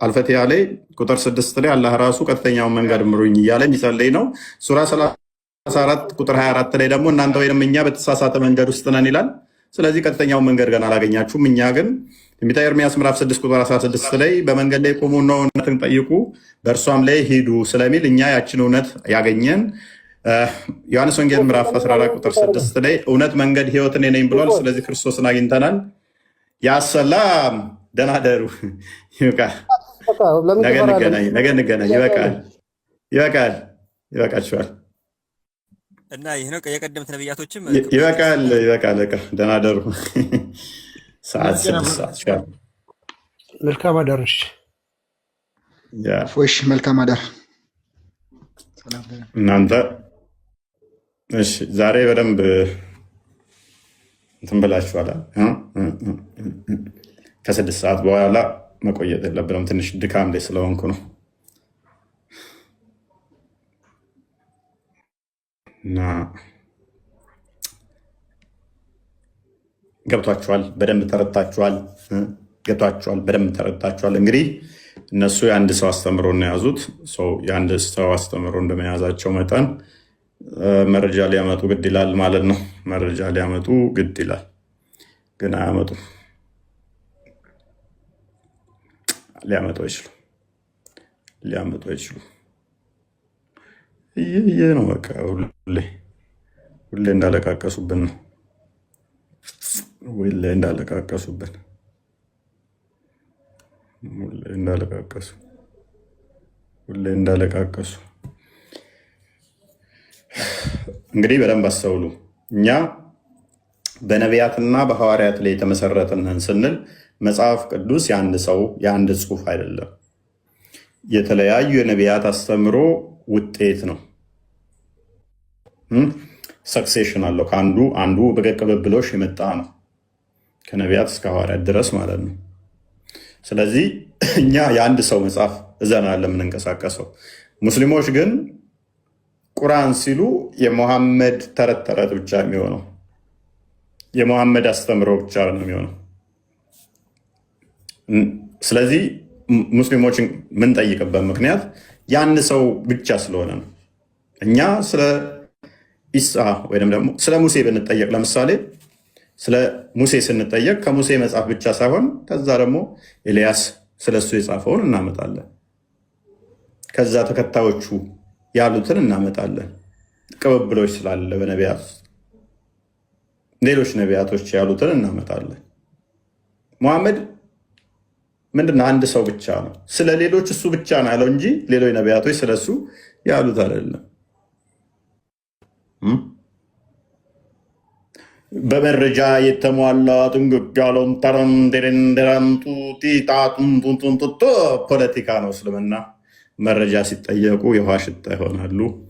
አልፈቲሃ ላይ ቁጥር 6 ላይ አላህ ራሱ ቀጥተኛውን መንገድ ምሩኝ እያለ የሚጸልይ ነው። ሱራ 34 ቁጥር 24 ላይ ደግሞ እናንተ ወይንም እኛ በተሳሳተ መንገድ ውስጥ ነን ይላል። ስለዚህ ቀጥተኛውን መንገድ ገና አላገኛችሁም። እኛ ግን ትንቢተ ኤርምያስ ምዕራፍ 6 ቁጥር 16 ላይ በመንገድ ላይ ቆሙ ነው እውነትን ጠይቁ በእርሷም ላይ ሂዱ ስለሚል እኛ ያችን እውነት ያገኘን። ዮሐንስ ወንጌል ምዕራፍ 14 ቁጥር 6 ላይ እውነት መንገድ ሕይወት እኔ ነኝ ብሏል። ስለዚህ ክርስቶስን አግኝተናል። ያሰላም ደህና ደሩ። ይበቃል። ነገ እንገናኝ። ይበቃል። ይበቃችኋል። እና ይህ ነው የቀደምት ነቢያቶችም ይበቃል። ደህና ደሩ። ሰዓት 6 ሰዓት። መልካም አዳርሽ። ፎሽ መልካም አዳር እናንተ። እሺ ዛሬ በደንብ እንትን ብላችኋል። ከ6 ሰዓት በኋላ መቆየት የለብንም። ትንሽ ድካም ላይ ስለሆንኩ ነው። እና ገብቷችኋል፣ በደንብ ተረድታችኋል። እንግዲህ እነሱ የአንድ ሰው አስተምሮ ነው የያዙት። የአንድ ሰው አስተምሮ እንደመያዛቸው መጠን መረጃ ሊያመጡ ግድ ይላል ማለት ነው። መረጃ ሊያመጡ ግድ ይላል፣ ግን አያመጡም። ሊያመጡ አይችሉም። ይሄ ነው በቃ። ሁሌ እንዳለቃቀሱብን ነው። ሁሌ እንዳለቃቀሱ። እንግዲህ በደንብ አስተውሉ። እኛ በነቢያትና በሐዋርያት ላይ የተመሰረትን ስንል መጽሐፍ ቅዱስ የአንድ ሰው የአንድ ጽሑፍ አይደለም። የተለያዩ የነቢያት አስተምሮ ውጤት ነው። ሰክሴሽን አለው። አንዱ በቅብብሎሽ የመጣ ነው፣ ከነቢያት እስከ ሐዋርያት ድረስ ማለት ነው። ስለዚህ እኛ የአንድ ሰው መጽሐፍ እዘና ለምንንቀሳቀሰው። ሙስሊሞች ግን ቁርአን ሲሉ የሙሐመድ ተረት ተረት ብቻ የሚሆነው የሙሐመድ አስተምሮ ብቻ ነው የሚሆነው። ስለዚህ ሙስሊሞችን የምንጠይቅበት ምክንያት የአንድ ሰው ብቻ ስለሆነ ነው። እኛ ስለ ኢሳ ወይም ደግሞ ስለ ሙሴ ብንጠየቅ፣ ለምሳሌ ስለ ሙሴ ስንጠየቅ ከሙሴ መጽሐፍ ብቻ ሳይሆን ከዛ ደግሞ ኤልያስ ስለሱ የጻፈውን እናመጣለን። ከዛ ተከታዮቹ ያሉትን እናመጣለን። ቅብብሎች ስላለ በነቢያት ውስጥ ሌሎች ነቢያቶች ያሉትን እናመጣለን። ሙሐመድ ምንድነው? አንድ ሰው ብቻ ነው። ስለ ሌሎች እሱ ብቻ ነው ያለው እንጂ ሌሎች ነቢያቶች ስለሱ ያሉት አይደለም። በመረጃ የተሟላ ጥንቅቅ ያለውን ተረንደረንደረንቱ ፖለቲካ ነው እስልምና። መረጃ ሲጠየቁ የውሃ ሽታ ይሆናሉ።